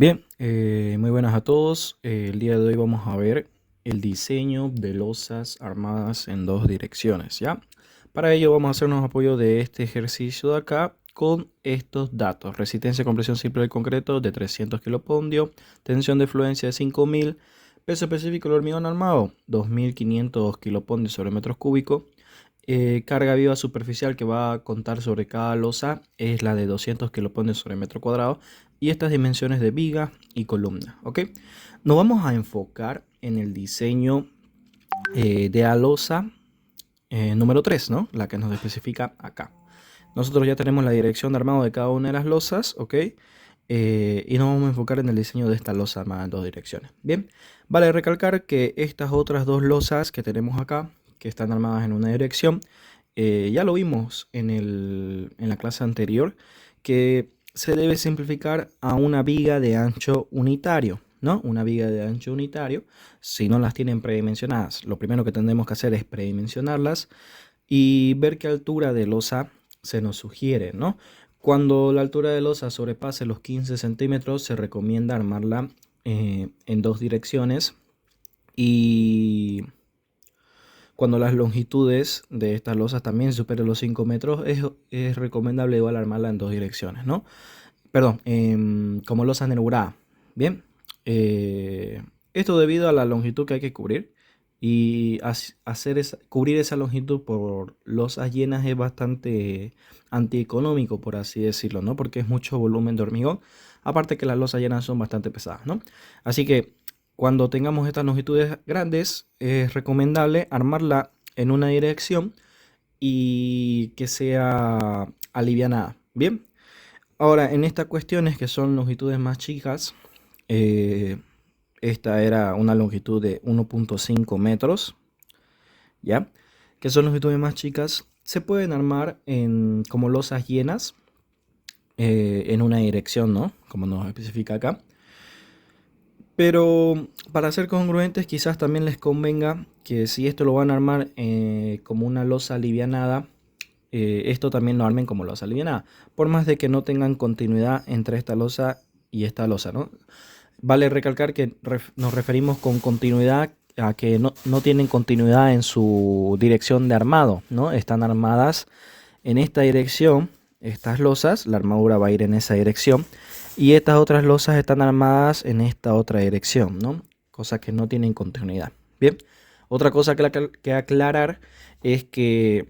Bien, muy buenas a todos. El día de hoy vamos a ver el diseño de losas armadas en dos direcciones, ¿ya? Para ello vamos a hacernos apoyo de este ejercicio de acá con estos datos. Resistencia a compresión simple del concreto de 300 kilopondio, tensión de fluencia de 5000, peso específico del hormigón armado 2500 kilopondios sobre metros cúbicos. Carga viva superficial que va a contar sobre cada losa es la de 200 kilopondios sobre metro cuadrado y estas dimensiones de viga y columna, ¿ok? Nos vamos a enfocar en el diseño de la losa número 3, ¿no? La que nos especifica acá. Nosotros ya tenemos la dirección de armado de cada una de las losas, ¿ok? Y nos vamos a enfocar en el diseño de esta losa armada en dos direcciones. Bien, vale recalcar que estas otras dos losas que tenemos acá, que están armadas en una dirección, ya lo vimos en la clase anterior, que se debe simplificar a una viga de ancho unitario, ¿no? Una viga de ancho unitario, si no las tienen predimensionadas, lo primero que tendremos que hacer es predimensionarlas y ver qué altura de losa se nos sugiere, ¿no? Cuando la altura de losa sobrepase los 15 centímetros, se recomienda armarla en dos direcciones, y cuando las longitudes de estas losas también superen los 5 metros, es recomendable igual armarla en dos direcciones, ¿no? Perdón, como losa neurada. Bien, esto debido a la longitud que hay que cubrir, y cubrir esa longitud por losas llenas es bastante antieconómico, por así decirlo, ¿no? Porque es mucho volumen de hormigón, aparte que las losas llenas son bastante pesadas, ¿no? Así que cuando tengamos estas longitudes grandes, es recomendable armarla en una dirección y que sea alivianada. Bien. Ahora, en estas cuestiones que son longitudes más chicas, eh, esta era una longitud de 1.5 metros, ¿ya? Que son longitudes más chicas, se pueden armar como losas llenas en una dirección, ¿no? Como nos especifica acá. Pero para ser congruentes, quizás también les convenga que si esto lo van a armar como una losa alivianada, esto también lo armen como losa alivianada, por más de que no tengan continuidad entre esta losa y esta losa, ¿no? Vale recalcar que nos referimos con continuidad a que no tienen continuidad en su dirección de armado, ¿no? Están armadas en esta dirección, estas losas, la armadura va a ir en esa dirección, y estas otras losas están armadas en esta otra dirección, ¿no? Cosas que no tienen continuidad. Bien, otra cosa que aclarar es que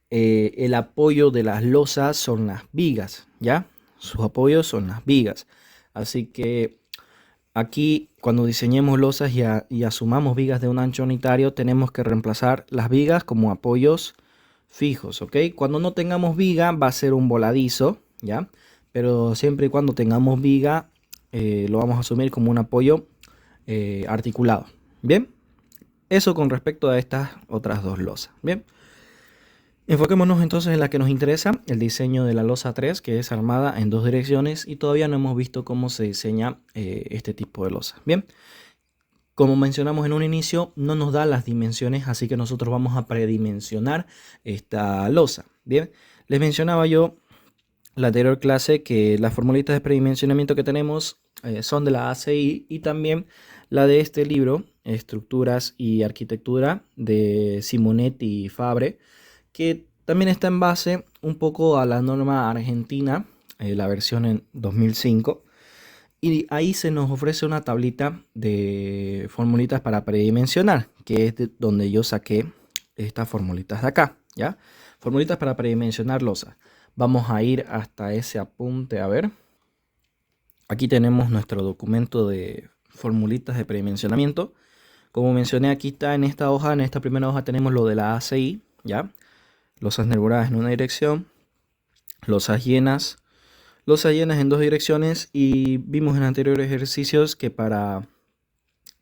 el apoyo de las losas son las vigas, ¿ya? Sus apoyos son las vigas. Así que aquí, cuando diseñemos losas y asumamos vigas de un ancho unitario, tenemos que reemplazar las vigas como apoyos fijos, ¿ok? Cuando no tengamos viga va a ser un voladizo, ¿ya? Pero siempre y cuando tengamos viga, lo vamos a asumir como un apoyo articulado. Bien, eso con respecto a estas otras dos losas. Bien, enfoquémonos entonces en la que nos interesa, el diseño de la losa 3, que es armada en dos direcciones, y todavía no hemos visto cómo se diseña este tipo de losa. Bien, como mencionamos en un inicio, no nos da las dimensiones, así que nosotros vamos a predimensionar esta losa. Bien, les mencionaba yo la anterior clase que las formulitas de predimensionamiento que tenemos son de la ACI, y también la de este libro, Estructuras y Arquitectura, de Simonetti y Fabre, que también está en base un poco a la norma argentina, la versión en 2005. Y ahí se nos ofrece una tablita de formulitas para predimensionar, que es de donde yo saqué estas formulitas de acá, ¿ya? Formulitas para predimensionar losas. Vamos a ir hasta ese apunte, a ver. Aquí tenemos nuestro documento de formulitas de predimensionamiento. Como mencioné, aquí está en esta hoja, en esta primera hoja tenemos lo de la ACI, ¿ya? Losas nervuradas en una dirección, losas llenas en dos direcciones, y vimos en anteriores ejercicios que para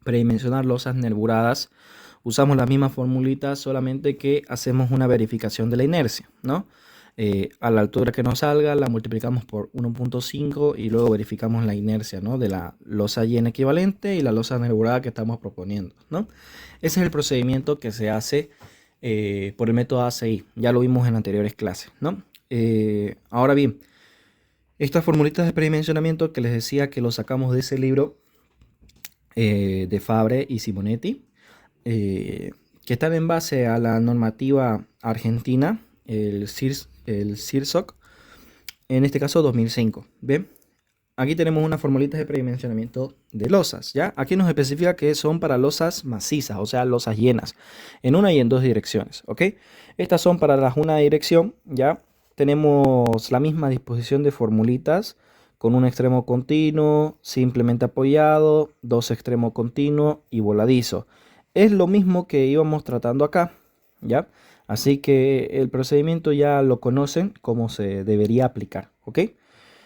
predimensionar losas nervuradas usamos la misma formulita, solamente que hacemos una verificación de la inercia, ¿no? A la altura que nos salga la multiplicamos por 1.5 y luego verificamos la inercia, ¿no?, de la losa llena equivalente y la losa nervurada que estamos proponiendo, ¿no? Ese es el procedimiento que se hace por el método ACI. Ya lo vimos en anteriores clases, ¿no? Ahora bien, Estas formulitas de predimensionamiento que les decía que lo sacamos de ese libro de Fabre y Simonetti, que están en base a la normativa argentina, el CIRSOC, en este caso 2005. ¿Bien? Aquí tenemos unas formulitas de predimensionamiento de losas, ¿ya? Aquí nos especifica que son para losas macizas, o sea, losas llenas, en una y en dos direcciones, ¿ok? Estas son para las una dirección, ¿ya? Tenemos la misma disposición de formulitas con un extremo continuo, simplemente apoyado, dos extremos continuos y voladizo. Es lo mismo que íbamos tratando acá, ¿ya? Así que el procedimiento ya lo conocen cómo se debería aplicar, ¿ok?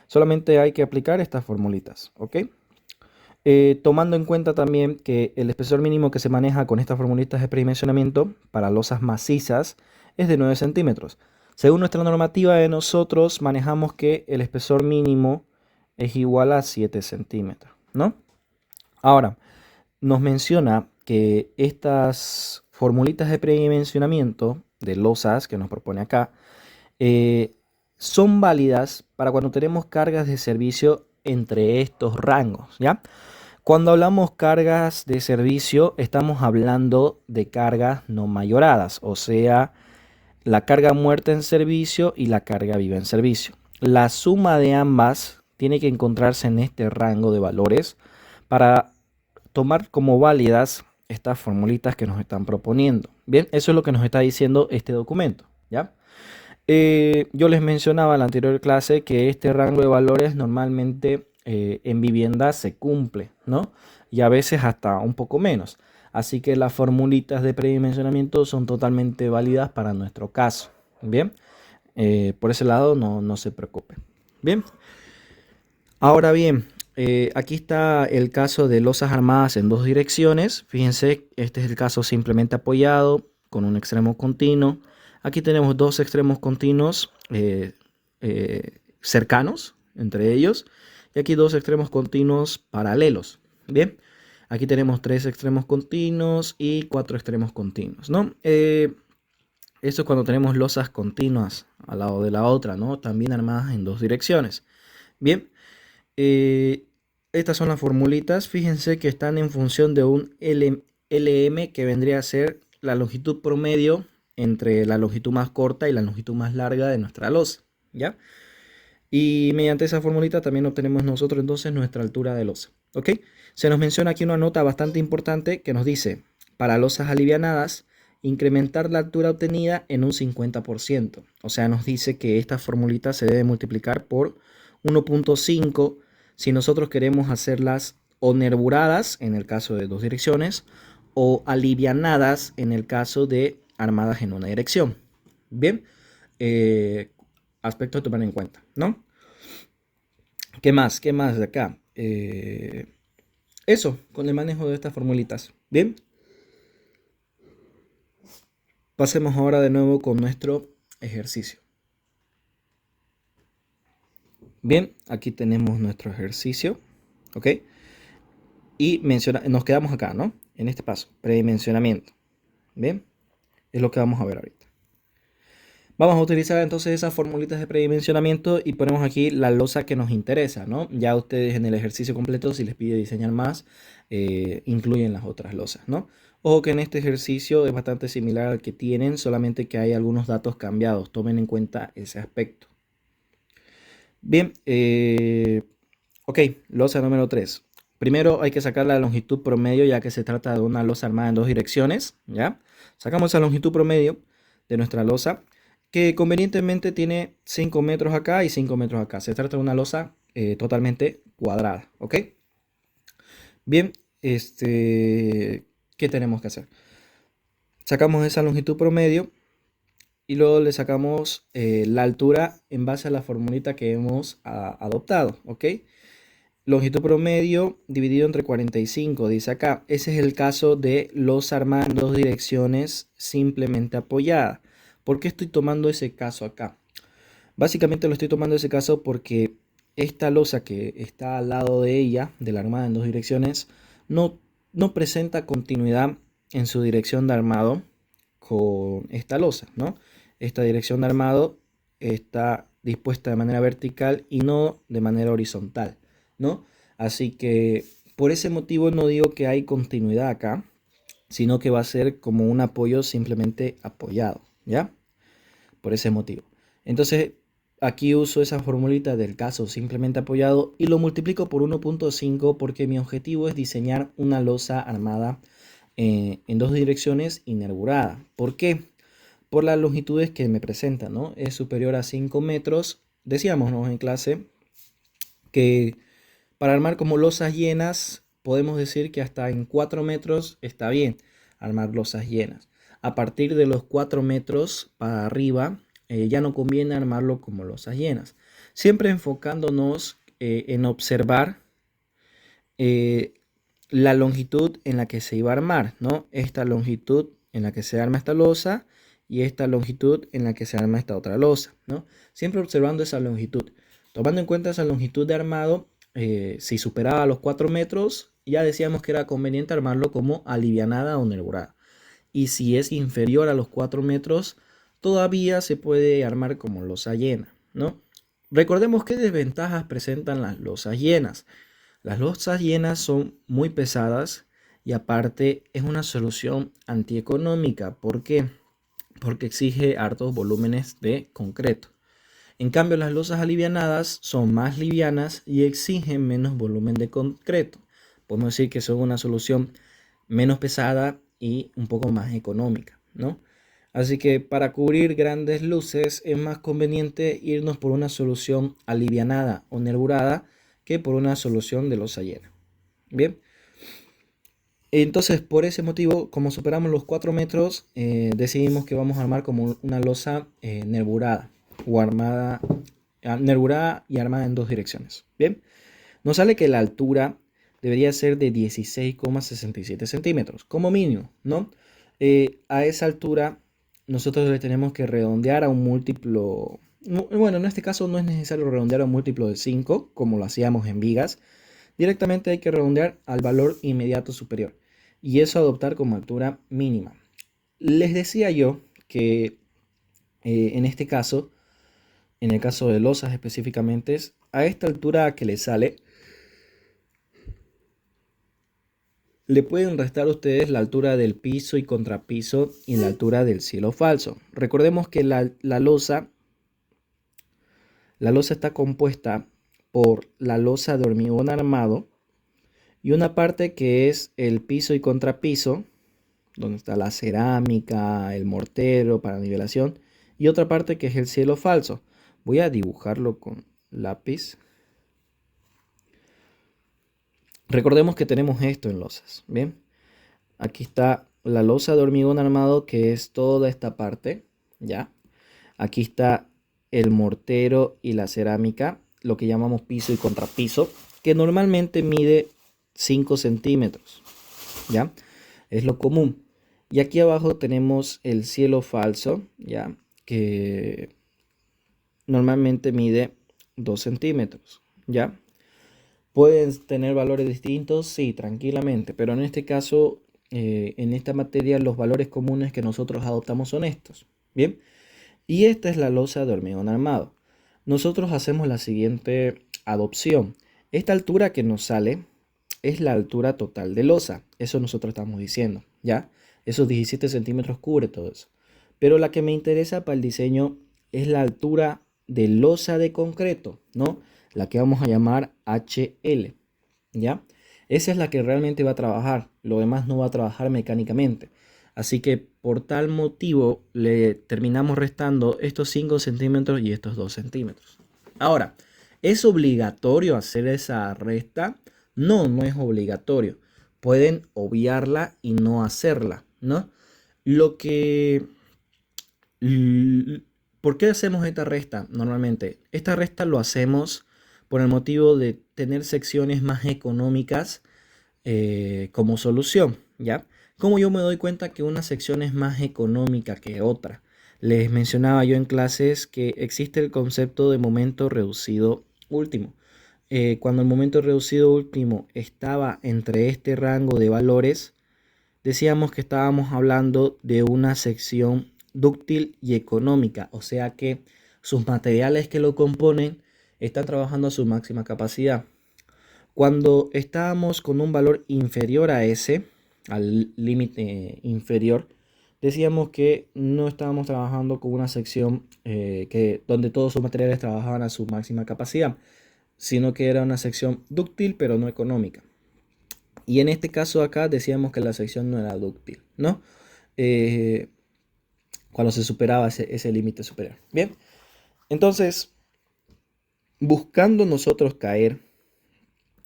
Solamente hay que aplicar estas formulitas, ¿ok? Tomando en cuenta también que el espesor mínimo que se maneja con estas formulitas de predimensionamiento para losas macizas es de 9 centímetros. Según nuestra normativa de nosotros manejamos que el espesor mínimo es igual a 7 centímetros, ¿no? Ahora, nos menciona que estas formulitas de predimensionamiento de losas que nos propone acá son válidas para cuando tenemos cargas de servicio entre estos rangos, ¿ya? Cuando hablamos cargas de servicio, estamos hablando de cargas no mayoradas, o sea, la carga muerta en servicio y la carga viva en servicio. La suma de ambas tiene que encontrarse en este rango de valores para tomar como válidas estas formulitas que nos están proponiendo. Bien, eso es lo que nos está diciendo este documento, ¿ya? Yo les mencionaba en la anterior clase que este rango de valores normalmente en vivienda se cumple, ¿no? Y a veces hasta un poco menos. Así que las formulitas de predimensionamiento son totalmente válidas para nuestro caso. Bien, por ese lado no se preocupe. Bien, ahora bien, aquí está el caso de losas armadas en dos direcciones. Fíjense, este es el caso simplemente apoyado con un extremo continuo. Aquí tenemos dos extremos continuos cercanos entre ellos y aquí dos extremos continuos paralelos. Bien, aquí tenemos tres extremos continuos y cuatro extremos continuos, ¿no? Esto es cuando tenemos losas continuas al lado de la otra, ¿no? También armadas en dos direcciones. Bien, estas son las formulitas. Fíjense que están en función de un LM que vendría a ser la longitud promedio entre la longitud más corta y la longitud más larga de nuestra losa, ¿ya? Y mediante esa formulita también obtenemos nosotros entonces nuestra altura de losa, ¿ok? Se nos menciona aquí una nota bastante importante que nos dice, para losas alivianadas, incrementar la altura obtenida en un 50%. O sea, nos dice que esta formulita se debe multiplicar por 1.5 si nosotros queremos hacerlas o nerburadas en el caso de dos direcciones o alivianadas en el caso de armadas en una dirección. Bien, aspecto a tomar en cuenta, ¿no? ¿Qué más? ¿Qué más de acá? Eso, con el manejo de estas formulitas. Bien, pasemos ahora de nuevo con nuestro ejercicio. Bien, aquí tenemos nuestro ejercicio, ¿ok? Y nos quedamos acá, ¿no? En este paso, predimensionamiento. Bien, es lo que vamos a ver ahorita. Vamos a utilizar entonces esas formulitas de predimensionamiento y ponemos aquí la losa que nos interesa, ¿no? Ya ustedes en el ejercicio completo, si les pide diseñar más, incluyen las otras losas, ¿no? Ojo que en este ejercicio es bastante similar al que tienen, solamente que hay algunos datos cambiados. Tomen en cuenta ese aspecto. Bien, ok, losa número 3. Primero hay que sacar la longitud promedio, ya que se trata de una losa armada en dos direcciones, ¿ya? Sacamos esa longitud promedio de nuestra losa, que convenientemente tiene 5 metros acá y 5 metros acá. Se trata de una losa totalmente cuadrada, ¿ok? Bien, ¿qué tenemos que hacer? Sacamos esa longitud promedio y luego le sacamos la altura en base a la formulita que hemos adoptado, ¿ok? Longitud promedio dividido entre 45, dice acá. Ese es el caso de losa armada en dos direcciones simplemente apoyada. ¿Por qué estoy tomando ese caso acá? Básicamente lo estoy tomando ese caso porque esta losa que está al lado de ella, de la armada en dos direcciones, no presenta continuidad en su dirección de armado con esta losa, ¿no? Esta dirección de armado está dispuesta de manera vertical y no de manera horizontal, ¿no? Así que por ese motivo no digo que hay continuidad acá, sino que va a ser como un apoyo simplemente apoyado, ¿ya? Por ese motivo. Entonces, aquí uso esa formulita del caso simplemente apoyado y lo multiplico por 1.5 porque mi objetivo es diseñar una losa armada en dos direcciones y nervurada. ¿Por qué? Por las longitudes que me presentan, ¿no? Es superior a 5 metros. Decíamos, ¿no?, en clase que para armar como losas llenas, podemos decir que hasta en 4 metros está bien armar losas llenas. A partir de los 4 metros para arriba, ya no conviene armarlo como losas llenas. Siempre enfocándonos en observar eh, la longitud en la que se iba a armar, ¿no? Esta longitud en la que se arma esta losa y esta longitud en la que se arma esta otra losa, ¿no? Siempre observando esa longitud. Tomando en cuenta esa longitud de armado, si superaba los 4 metros, ya decíamos que era conveniente armarlo como alivianada o nervurada. Y si es inferior a los 4 metros, todavía se puede armar como losa llena, ¿no? Recordemos qué desventajas presentan las losas llenas. Las losas llenas son muy pesadas y aparte es una solución antieconómica. ¿Por qué? Porque exige hartos volúmenes de concreto. En cambio, las losas alivianadas son más livianas y exigen menos volumen de concreto. Podemos decir que son una solución menos pesada y un poco más económica, ¿no? Así que para cubrir grandes luces es más conveniente irnos por una solución alivianada o nervurada que por una solución de losa llena. Bien, entonces por ese motivo, como superamos los 4 metros, decidimos que vamos a armar como una losa nervurada o armada, nervurada y armada en dos direcciones. Bien, nos sale que la altura debería ser de 16,67 centímetros, como mínimo, ¿no? A esa altura nosotros le tenemos que redondear a un múltiplo. Bueno, en este caso no es necesario redondear a un múltiplo de 5, como lo hacíamos en vigas. Directamente hay que redondear al valor inmediato superior. Y eso adoptar como altura mínima. Les decía yo que en este caso, en el caso de losas específicamente, a esta altura que le sale, le pueden restar ustedes la altura del piso y contrapiso y la altura del cielo falso. Recordemos que la losa está compuesta por la losa de hormigón armado y una parte que es el piso y contrapiso, donde está la cerámica, el mortero para nivelación, y otra parte que es el cielo falso. Voy a dibujarlo con lápiz. Recordemos que tenemos esto en losas, ¿bien? Aquí está la losa de hormigón armado, que es toda esta parte, ¿ya? Aquí está el mortero y la cerámica, lo que llamamos piso y contrapiso, que normalmente mide 5 centímetros, ¿ya? Es lo común. Y aquí abajo tenemos el cielo falso, ¿ya? Que normalmente mide 2 centímetros, ¿ya? ¿Pueden tener valores distintos? Sí, tranquilamente, pero en este caso, en esta materia, los valores comunes que nosotros adoptamos son estos, ¿bien? Y esta es la losa de hormigón armado. Nosotros hacemos la siguiente adopción. Esta altura que nos sale es la altura total de losa. Eso nosotros estamos diciendo, ¿ya? Esos 17 centímetros cubre todo eso. Pero la que me interesa para el diseño es la altura de losa de concreto, ¿no? La que vamos a llamar HL, ¿ya? Esa es la que realmente va a trabajar. Lo demás no va a trabajar mecánicamente. Así que por tal motivo le terminamos restando estos 5 centímetros y estos 2 centímetros. Ahora, ¿es obligatorio hacer esa resta? No, no es obligatorio. Pueden obviarla y no hacerla, ¿no? Lo que... ¿Por qué hacemos esta resta normalmente? Esta resta lo hacemos por el motivo de tener secciones más económicas como solución, ¿ya? Como yo me doy cuenta que una sección es más económica que otra. Les mencionaba yo en clases que existe el concepto de momento reducido último. Cuando el momento reducido último estaba entre este rango de valores, decíamos que estábamos hablando de una sección dúctil y económica, o sea que sus materiales que lo componen están trabajando a su máxima capacidad. Cuando estábamos con un valor inferior a ese, al límite inferior, decíamos que no estábamos trabajando con una sección donde todos sus materiales trabajaban a su máxima capacidad, sino que era una sección dúctil pero no económica. Y en este caso acá decíamos que la sección no era dúctil, ¿no? Cuando se superaba ese límite superior. Bien, entonces, buscando nosotros caer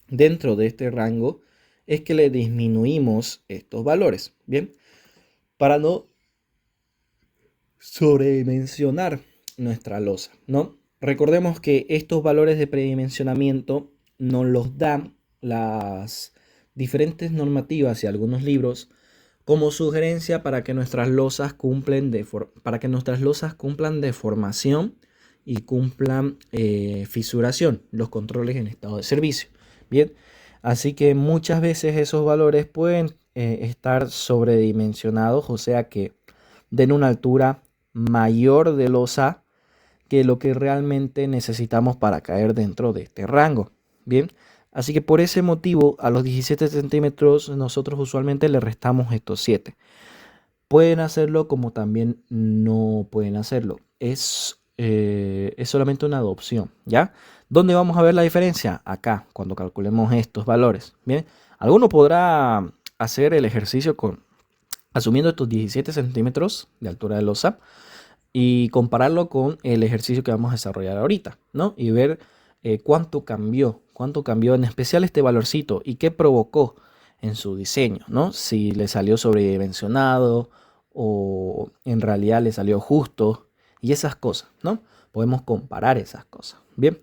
dentro de este rango, es que le disminuimos estos valores, ¿bien? Para no sobredimensionar nuestra losa, ¿no? Recordemos que estos valores de predimensionamiento nos los dan las diferentes normativas y algunos libros como sugerencia para que nuestras losas cumplan deformación y cumplan fisuración, los controles en estado de servicio. Bien, así que muchas veces esos valores pueden estar sobredimensionados, o sea que den una altura mayor de losa que lo que realmente necesitamos para caer dentro de este rango. Bien, así que por ese motivo a los 17 centímetros nosotros usualmente le restamos estos 7. Pueden hacerlo como también no pueden hacerlo. Es solamente una adopción, ¿ya? ¿Dónde vamos a ver la diferencia? Acá, cuando calculemos estos valores. Bien, alguno podrá hacer el ejercicio asumiendo estos 17 centímetros de altura de losa y compararlo con el ejercicio que vamos a desarrollar ahorita, ¿no? Y ver cuánto cambió en especial este valorcito y qué provocó en su diseño, ¿no? Si le salió sobredimensionado o en realidad le salió justo y esas cosas, ¿no? Podemos comparar esas cosas. Bien,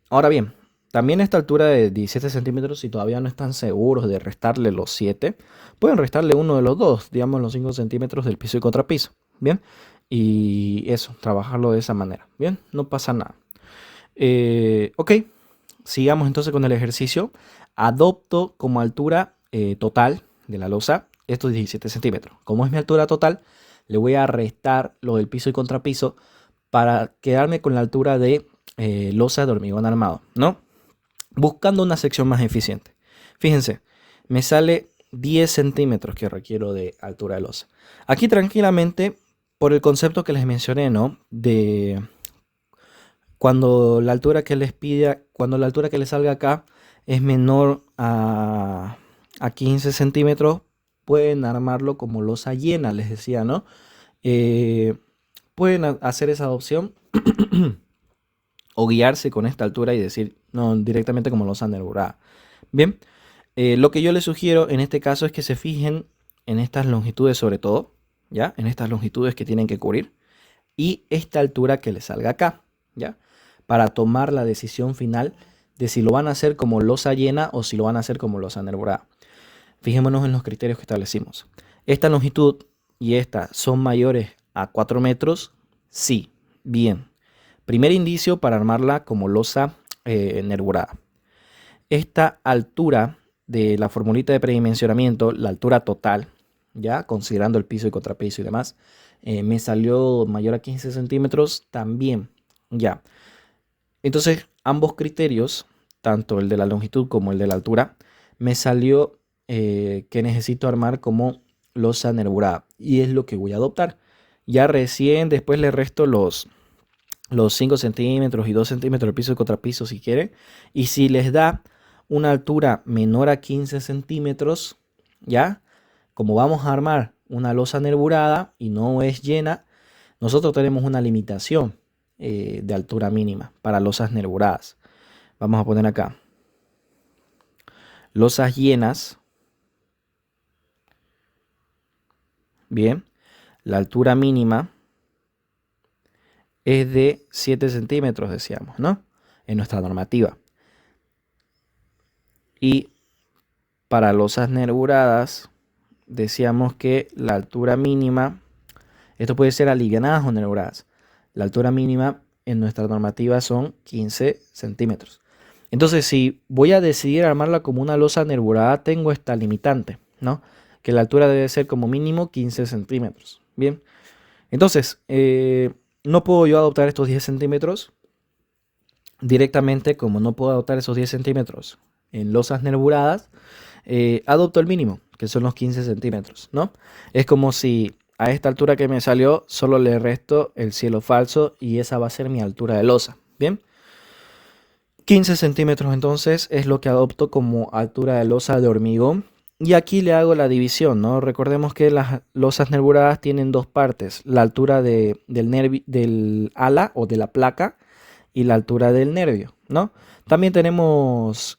ahora bien, también esta altura de 17 centímetros, si todavía no están seguros de restarle los 7, pueden restarle uno de los dos, digamos los 5 centímetros del piso y contrapiso. Bien, y eso, trabajarlo de esa manera. Bien, no pasa nada. Ok, sigamos entonces con el ejercicio. Adopto como altura total de la losa estos 17 centímetros. Como es mi altura total, le voy a restar lo del piso y contrapiso para quedarme con la altura de losa de hormigón armado, ¿no? Buscando una sección más eficiente. Fíjense, me sale 10 centímetros que requiero de altura de losa. Aquí tranquilamente, por el concepto que les mencioné, ¿no? De cuando la altura que les pida, cuando la altura que les salga acá es menor a 15 centímetros, pueden armarlo como losa llena, les decía, ¿no? Pueden hacer esa adopción o guiarse con esta altura y decir, no, directamente como losa nervurada. Bien, lo que yo les sugiero en este caso es que se fijen en estas longitudes sobre todo, ¿ya? En estas longitudes que tienen que cubrir y esta altura que les salga acá, ¿ya? Para tomar la decisión final de si lo van a hacer como losa llena o si lo van a hacer como losa nervurada. Fijémonos en los criterios que establecimos. Esta longitud y esta son mayores a 4 metros, sí, bien. Primer indicio para armarla como losa nervurada. Esta altura de la formulita de predimensionamiento, la altura total, ya considerando el piso y contrapiso y demás, me salió mayor a 15 centímetros también, ya. Entonces, ambos criterios, tanto el de la longitud como el de la altura, me salió que necesito armar como losa nervurada y es lo que voy a adoptar. Ya recién después le resto los 5 centímetros y 2 centímetros del piso y contrapiso si quieren. Y si les da una altura menor a 15 centímetros, ya, como vamos a armar una losa nervurada y no es llena, nosotros tenemos una limitación de altura mínima para losas nervuradas. Vamos a poner acá losas llenas. Bien, la altura mínima es de 7 centímetros, decíamos, ¿no? En nuestra normativa. Y para losas nervuradas, decíamos que la altura mínima, esto puede ser alivianadas o nervuradas, la altura mínima en nuestra normativa son 15 centímetros. Entonces, si voy a decidir armarla como una losa nervurada, tengo esta limitante, ¿no? Que la altura debe ser como mínimo 15 centímetros. Bien, entonces, no puedo yo adoptar estos 10 centímetros directamente, como no puedo adoptar esos 10 centímetros en losas nerburadas, adopto el mínimo, que son los 15 centímetros, ¿no? Es como si a esta altura que me salió solo le resto el cielo falso y esa va a ser mi altura de losa, ¿bien? 15 centímetros entonces es lo que adopto como altura de losa de hormigón. Y aquí le hago la división, ¿no? Recordemos que las losas nerburadas tienen dos partes, la altura del ala o de la placa y la altura del nervio, ¿no? También tenemos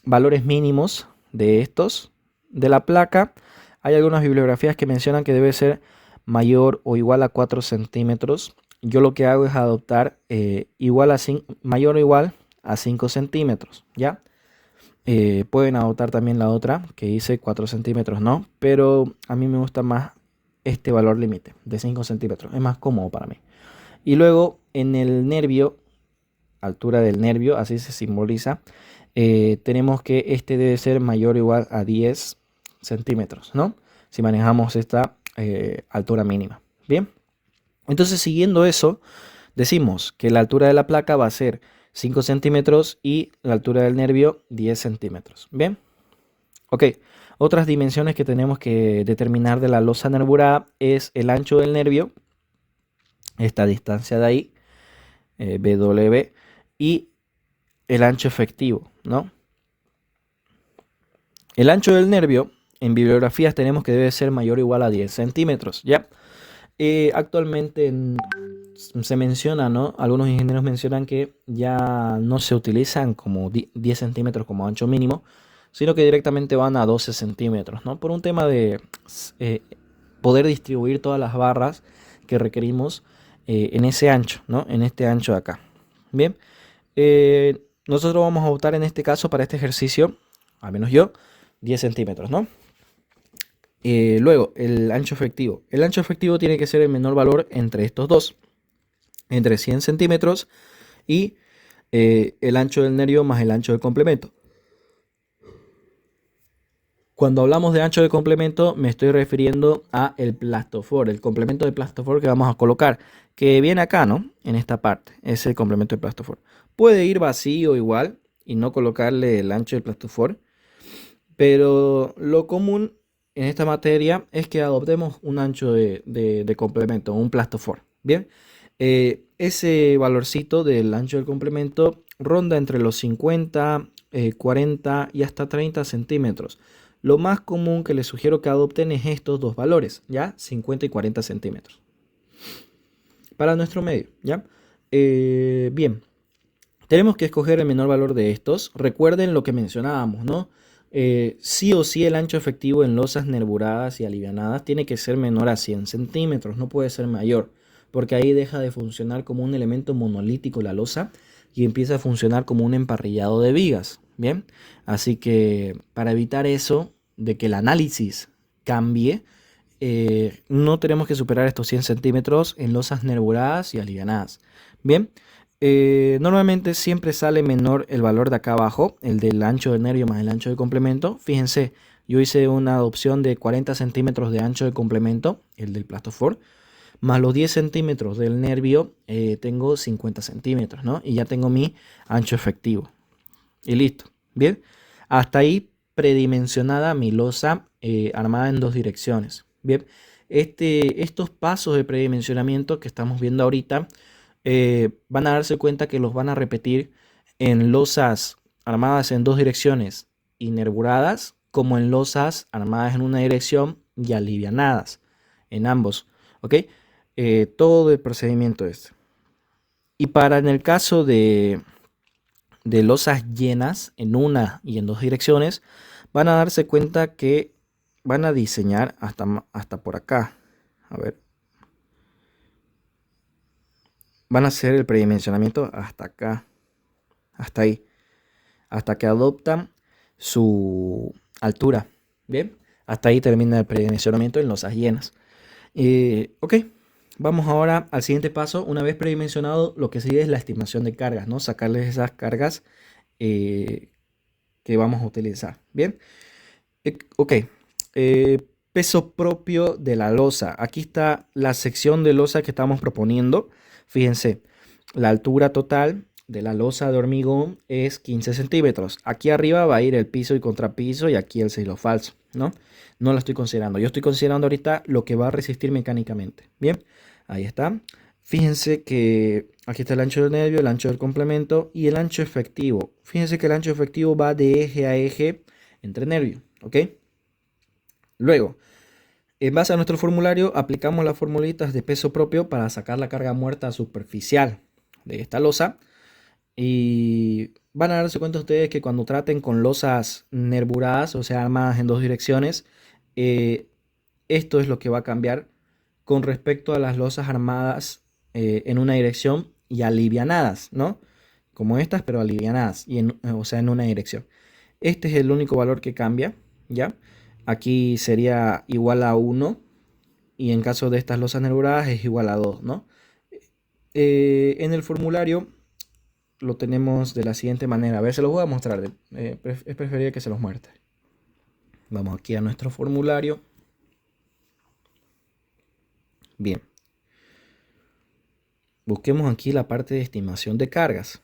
valores mínimos de estos. De la placa, hay algunas bibliografías que mencionan que debe ser mayor o igual a 4 centímetros. Yo lo que hago es adoptar mayor o igual a 5 centímetros, ¿ya? Pueden adoptar también la otra que dice 4 centímetros, ¿no? Pero a mí me gusta más este valor límite de 5 centímetros. Es más cómodo para mí. Y luego en el nervio, altura del nervio, así se simboliza, tenemos que este debe ser mayor o igual a 10 centímetros, ¿no? Si manejamos esta altura mínima. Bien, entonces siguiendo eso, decimos que la altura de la placa va a ser 5 centímetros y la altura del nervio 10 centímetros. Bien, ok. Otras dimensiones que tenemos que determinar de la losa nervurada es el ancho del nervio, esta distancia de ahí, BW, y el ancho efectivo, ¿no? El ancho del nervio, en bibliografías tenemos que debe ser mayor o igual a 10 centímetros, ¿ya? Actualmente se menciona, ¿no? Algunos ingenieros mencionan que ya no se utilizan como 10 centímetros como ancho mínimo, sino que directamente van a 12 centímetros, ¿no? Por un tema de poder distribuir todas las barras que requerimos en ese ancho, ¿no? En este ancho de acá. Bien, nosotros vamos a optar en este caso para este ejercicio, al menos yo, 10 centímetros, ¿no? Luego, el ancho efectivo. El ancho efectivo tiene que ser el menor valor entre estos dos, entre 100 centímetros y el ancho del nervio más el ancho del complemento. Cuando hablamos de ancho de complemento, me estoy refiriendo a el plastofor, el complemento de plastofor que vamos a colocar, que viene acá, ¿no? En esta parte, es el complemento de plastofor. Puede ir vacío igual y no colocarle el ancho del plastofor, pero lo común en esta materia es que adoptemos un ancho de complemento, un plastofor. Bien, ese valorcito del ancho del complemento ronda entre los 50, 40 y hasta 30 centímetros. Lo más común que les sugiero que adopten es estos dos valores, ¿ya? 50 y 40 centímetros. Para nuestro medio, ¿ya? Bien, tenemos que escoger el menor valor de estos. Recuerden lo que mencionábamos, ¿no? Sí o sí el ancho efectivo en losas nerburadas y alivianadas tiene que ser menor a 100 centímetros, no puede ser mayor, porque ahí deja de funcionar como un elemento monolítico la losa y empieza a funcionar como un emparrillado de vigas, ¿bien? Así que para evitar eso, de que el análisis cambie, no tenemos que superar estos 100 centímetros en losas nerburadas y alivianadas, ¿bien? Normalmente siempre sale menor el valor de acá abajo, el del ancho del nervio más el ancho de complemento. Fíjense, yo hice una adopción de 40 centímetros de ancho de complemento, el del plastofor, más los 10 centímetros del nervio, tengo 50 centímetros, ¿no? Y ya tengo mi ancho efectivo. Y listo, ¿bien? Hasta ahí predimensionada mi losa armada en dos direcciones, ¿bien? Estos pasos de predimensionamiento que estamos viendo ahorita, van a darse cuenta que los van a repetir en losas armadas en dos direcciones y nerburadas, como en losas armadas en una dirección y alivianadas en ambos, ¿ok? Todo el procedimiento este. Y para en el caso de losas llenas en una y en dos direcciones, van a darse cuenta que van a diseñar hasta por acá. A ver. Van a hacer el predimensionamiento hasta acá, hasta ahí, hasta que adoptan su altura. Bien, hasta ahí termina el predimensionamiento en losas llenas. Ok, vamos ahora al siguiente paso. Una vez predimensionado, lo que sigue es la estimación de cargas, ¿no? Sacarles esas cargas que vamos a utilizar. Bien, ok. Peso propio de la losa. Aquí está la sección de losa que estamos proponiendo. Fíjense, la altura total de la losa de hormigón es 15 centímetros. Aquí arriba va a ir el piso y contrapiso y aquí el silo falso, ¿no? No lo estoy considerando. Yo estoy considerando ahorita lo que va a resistir mecánicamente. Bien, ahí está. Fíjense que aquí está el ancho del nervio, el ancho del complemento y el ancho efectivo. Fíjense que el ancho efectivo va de eje a eje entre nervio, ¿ok? Luego, en base a nuestro formulario, aplicamos las formulitas de peso propio para sacar la carga muerta superficial de esta losa. Y van a darse cuenta ustedes que cuando traten con losas nerburadas, o sea, armadas en dos direcciones, eh, esto es lo que va a cambiar con respecto a las losas armadas en una dirección y alivianadas, ¿no? Como estas, pero alivianadas, o sea, en una dirección. Este es el único valor que cambia, ¿ya? Aquí sería igual a 1 y en caso de estas losas nerburadas es igual a 2, ¿no? En el formulario lo tenemos de la siguiente manera. A ver, se los voy a mostrar. Es preferible que se los muestre. Vamos aquí a nuestro formulario. Bien. Busquemos aquí la parte de estimación de cargas.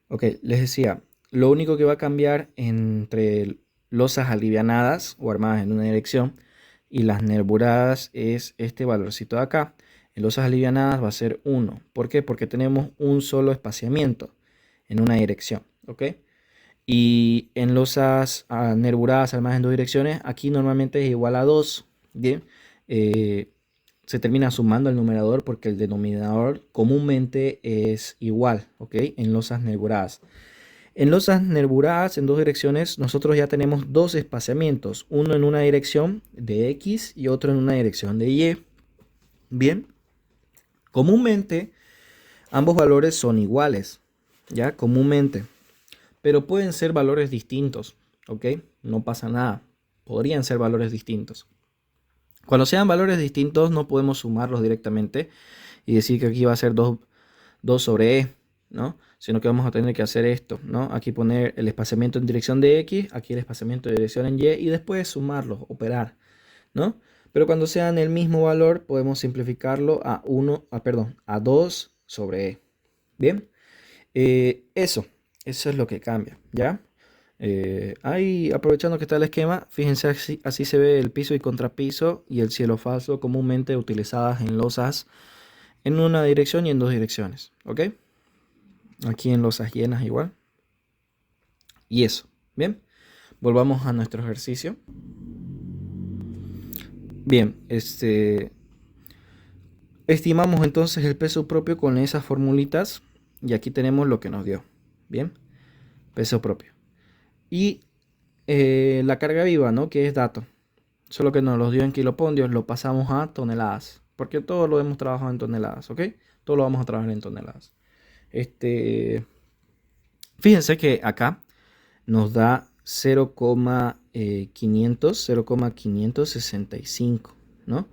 Ok, les decía, lo único que va a cambiar entre losas alivianadas o armadas en una dirección y las nerburadas es este valorcito de acá. En losas alivianadas va a ser 1. ¿Por qué? Porque tenemos un solo espaciamiento en una dirección, ¿ok? Y en losas nerburadas armadas en dos direcciones, aquí normalmente es igual a 2, ¿bien? Se termina sumando el numerador porque el denominador comúnmente es igual, ¿ok? En losas nerburadas. En losas nerburadas en dos direcciones, nosotros ya tenemos dos espaciamientos, uno en una dirección de X y otro en una dirección de Y. Bien, comúnmente ambos valores son iguales, ¿ya? Comúnmente, pero pueden ser valores distintos, ¿ok? No pasa nada, podrían ser valores distintos. Cuando sean valores distintos no podemos sumarlos directamente y decir que aquí va a ser 2 sobre E, ¿no? Sino que vamos a tener que hacer esto, ¿no? Aquí poner el espaciamiento en dirección de X, aquí el espaciamiento de dirección en Y y después sumarlos, operar, ¿no? Pero cuando sean el mismo valor podemos simplificarlo a 2 sobre E. Bien, eso es lo que cambia, ¿ya? Ahí, aprovechando que está el esquema, fíjense así se ve el piso y contrapiso y el cielo falso comúnmente utilizadas en losas en una dirección y en dos direcciones, ¿ok? Aquí en losas llenas igual. Y eso, ¿bien? Volvamos a nuestro ejercicio. Bien, estimamos entonces el peso propio con esas formulitas y aquí tenemos lo que nos dio, ¿bien? Peso propio. Y la carga viva, ¿no? Que es dato. Solo que nos los dio en kilopondios, lo pasamos a toneladas. Porque todo lo hemos trabajado en toneladas, ¿ok? Todo lo vamos a trabajar en toneladas. Fíjense que acá nos da 0,565, ¿no?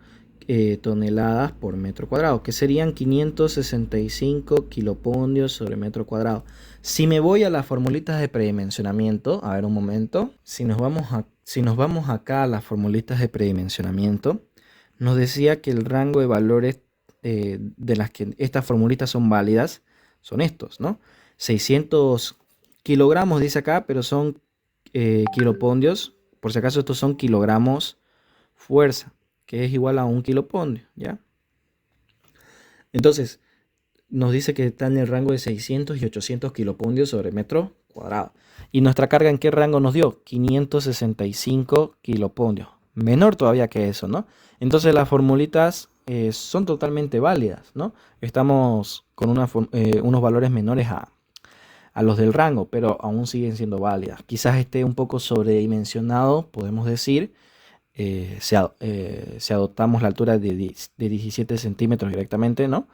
Toneladas por metro cuadrado, que serían 565 kilopondios sobre metro cuadrado. Si me voy a las formulitas de predimensionamiento, a ver un momento, si nos vamos acá a las formulitas de predimensionamiento, nos decía que el rango de valores de las que estas formulitas son válidas son estos, ¿no? 600 kilogramos dice acá, pero son kilopondios. Por si acaso estos son kilogramos fuerza, que es igual a 1 kilopondio, ¿ya? Entonces, nos dice que está en el rango de 600 y 800 kilopondios sobre metro cuadrado. ¿Y nuestra carga en qué rango nos dio? 565 kilopondios. Menor todavía que eso, ¿no? Entonces las formulitas son totalmente válidas, ¿no? Estamos con unos valores menores a los del rango, pero aún siguen siendo válidas. Quizás esté un poco sobredimensionado, podemos decir, si adoptamos la altura de 17 centímetros directamente, ¿no?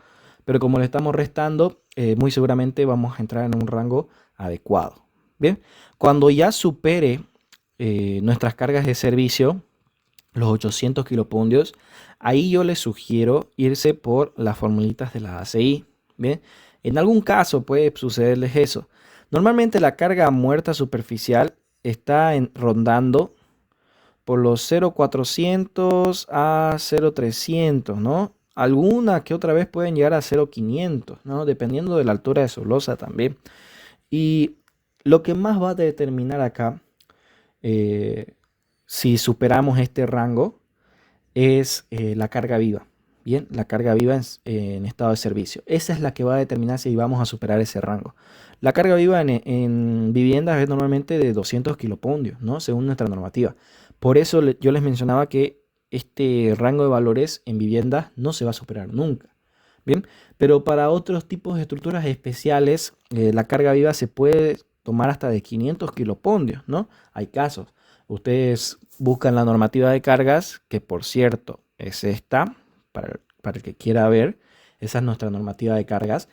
Pero como le estamos restando, muy seguramente vamos a entrar en un rango adecuado. Bien, cuando ya supere nuestras cargas de servicio, los 800 kilopundios, ahí yo les sugiero irse por las formulitas de la ACI. Bien, en algún caso puede sucederles eso. Normalmente la carga muerta superficial está rondando por los 0,400 a 0,300, ¿no? Alguna que otra vez pueden llegar a 0,500, ¿no? Dependiendo de la altura de su losa también. Y lo que más va a determinar acá, si superamos este rango, es la carga viva. Bien, la carga viva en estado de servicio. Esa es la que va a determinar si vamos a superar ese rango. La carga viva en viviendas es normalmente de 200 kilopondios, ¿no? Según nuestra normativa. Por eso yo les mencionaba que este rango de valores en viviendas no se va a superar nunca. Bien, pero para otros tipos de estructuras especiales, la carga viva se puede tomar hasta de 500 kilopondios, ¿no? Hay casos. Ustedes buscan la normativa de cargas, que por cierto es esta, para el que quiera ver, esa es nuestra normativa de cargas.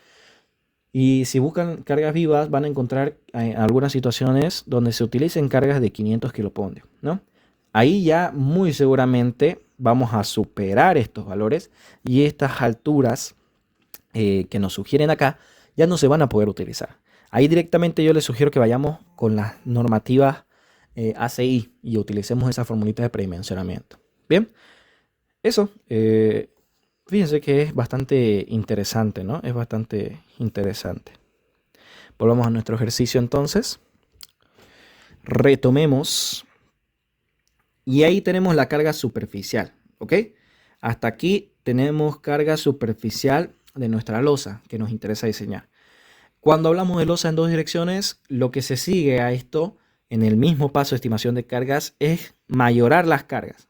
Y si buscan cargas vivas, van a encontrar algunas situaciones donde se utilicen cargas de 500 kilopondios, ¿no? Ahí ya muy seguramente vamos a superar estos valores y estas alturas que nos sugieren acá ya no se van a poder utilizar. Ahí directamente yo les sugiero que vayamos con las normativas ACI y utilicemos esa formulita de predimensionamiento. Bien, eso. Fíjense que es bastante interesante, ¿no? Es bastante interesante. Volvamos a nuestro ejercicio entonces. Retomemos. Y ahí tenemos la carga superficial, ¿ok? Hasta aquí tenemos carga superficial de nuestra losa que nos interesa diseñar. Cuando hablamos de losa en dos direcciones, lo que se sigue a esto en el mismo paso de estimación de cargas es mayorar las cargas.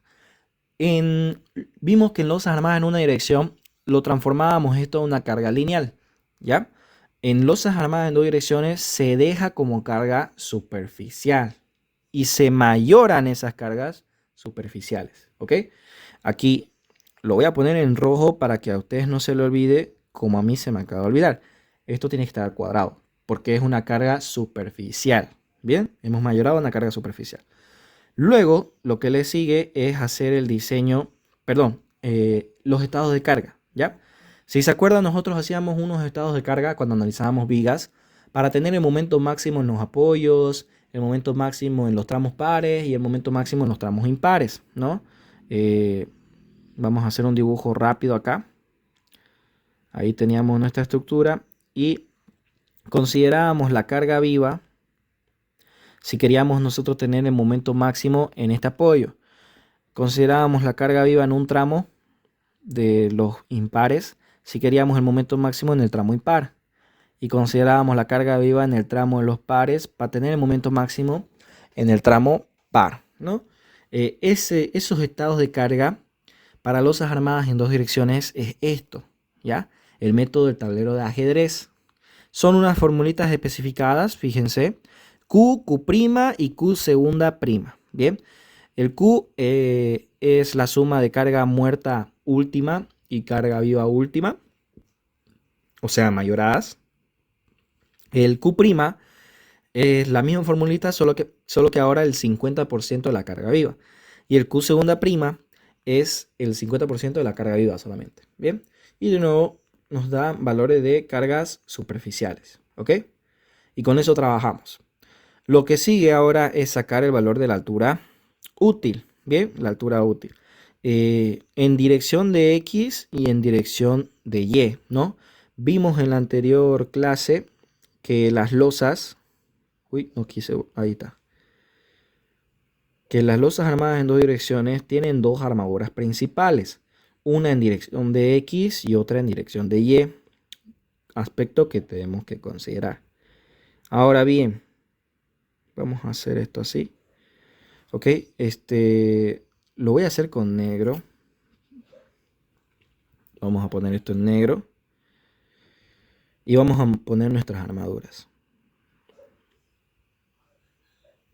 Vimos que en losas armadas en una dirección lo transformábamos esto a una carga lineal, ¿ya? En losas armadas en dos direcciones se deja como carga superficial y se mayoran esas cargas superficiales, ¿ok? Aquí lo voy a poner en rojo para que a ustedes no se le olvide como a mí se me acaba de olvidar. Esto tiene que estar cuadrado porque es una carga superficial, ¿bien? Hemos mayorado una carga superficial. Luego, lo que le sigue es hacer el diseño, los estados de carga, ¿ya? Si se acuerdan, nosotros hacíamos unos estados de carga cuando analizábamos vigas para tener el momento máximo en los apoyos, el momento máximo en los tramos pares y el momento máximo en los tramos impares, ¿no? Vamos a hacer un dibujo rápido acá. Ahí teníamos nuestra estructura y considerábamos la carga viva si queríamos nosotros tener el momento máximo en este apoyo. Considerábamos la carga viva en un tramo de los impares si queríamos el momento máximo en el tramo impar. Y considerábamos la carga viva en el tramo de los pares para tener el momento máximo en el tramo par, ¿no? Esos estados de carga para losas armadas en dos direcciones es esto, ¿ya? El método del tablero de ajedrez. Son unas formulitas especificadas, fíjense. Q, Q' y Q segunda prima. Bien, el Q es la suma de carga muerta última y carga viva última, o sea, mayoradas. El Q' es la misma formulita, solo que ahora el 50% de la carga viva. Y el Q segunda prima es el 50% de la carga viva solamente. Bien, y de nuevo nos da valores de cargas superficiales. ¿Ok? Y con eso trabajamos. Lo que sigue ahora es sacar el valor de la altura útil, ¿bien? La altura útil. En dirección de X y en dirección de Y, ¿no? Vimos en la anterior clase que las losas... Uy, no quise... Ahí está. Que las losas armadas en dos direcciones tienen dos armaduras principales. Una en dirección de X y otra en dirección de Y. Aspecto que tenemos que considerar. Ahora bien... Vamos a hacer esto así. Ok, lo voy a hacer con negro. Vamos a poner esto en negro. Y vamos a poner nuestras armaduras.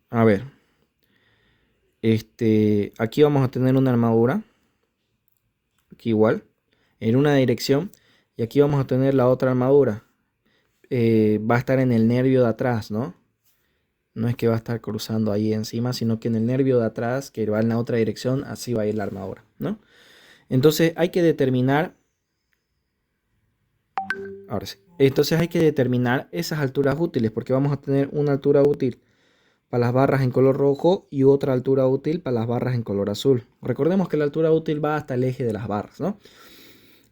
A ver. Aquí vamos a tener una armadura. Aquí igual. En una dirección. Y aquí vamos a tener la otra armadura. Va a estar en el nervio de atrás, ¿no? No es que va a estar cruzando ahí encima, sino que en el nervio de atrás, que va en la otra dirección, así va a ir la armadura, ¿no? Entonces hay que determinar... Ahora sí. Entonces hay que determinar esas alturas útiles, porque vamos a tener una altura útil para las barras en color rojo y otra altura útil para las barras en color azul. Recordemos que la altura útil va hasta el eje de las barras, ¿no?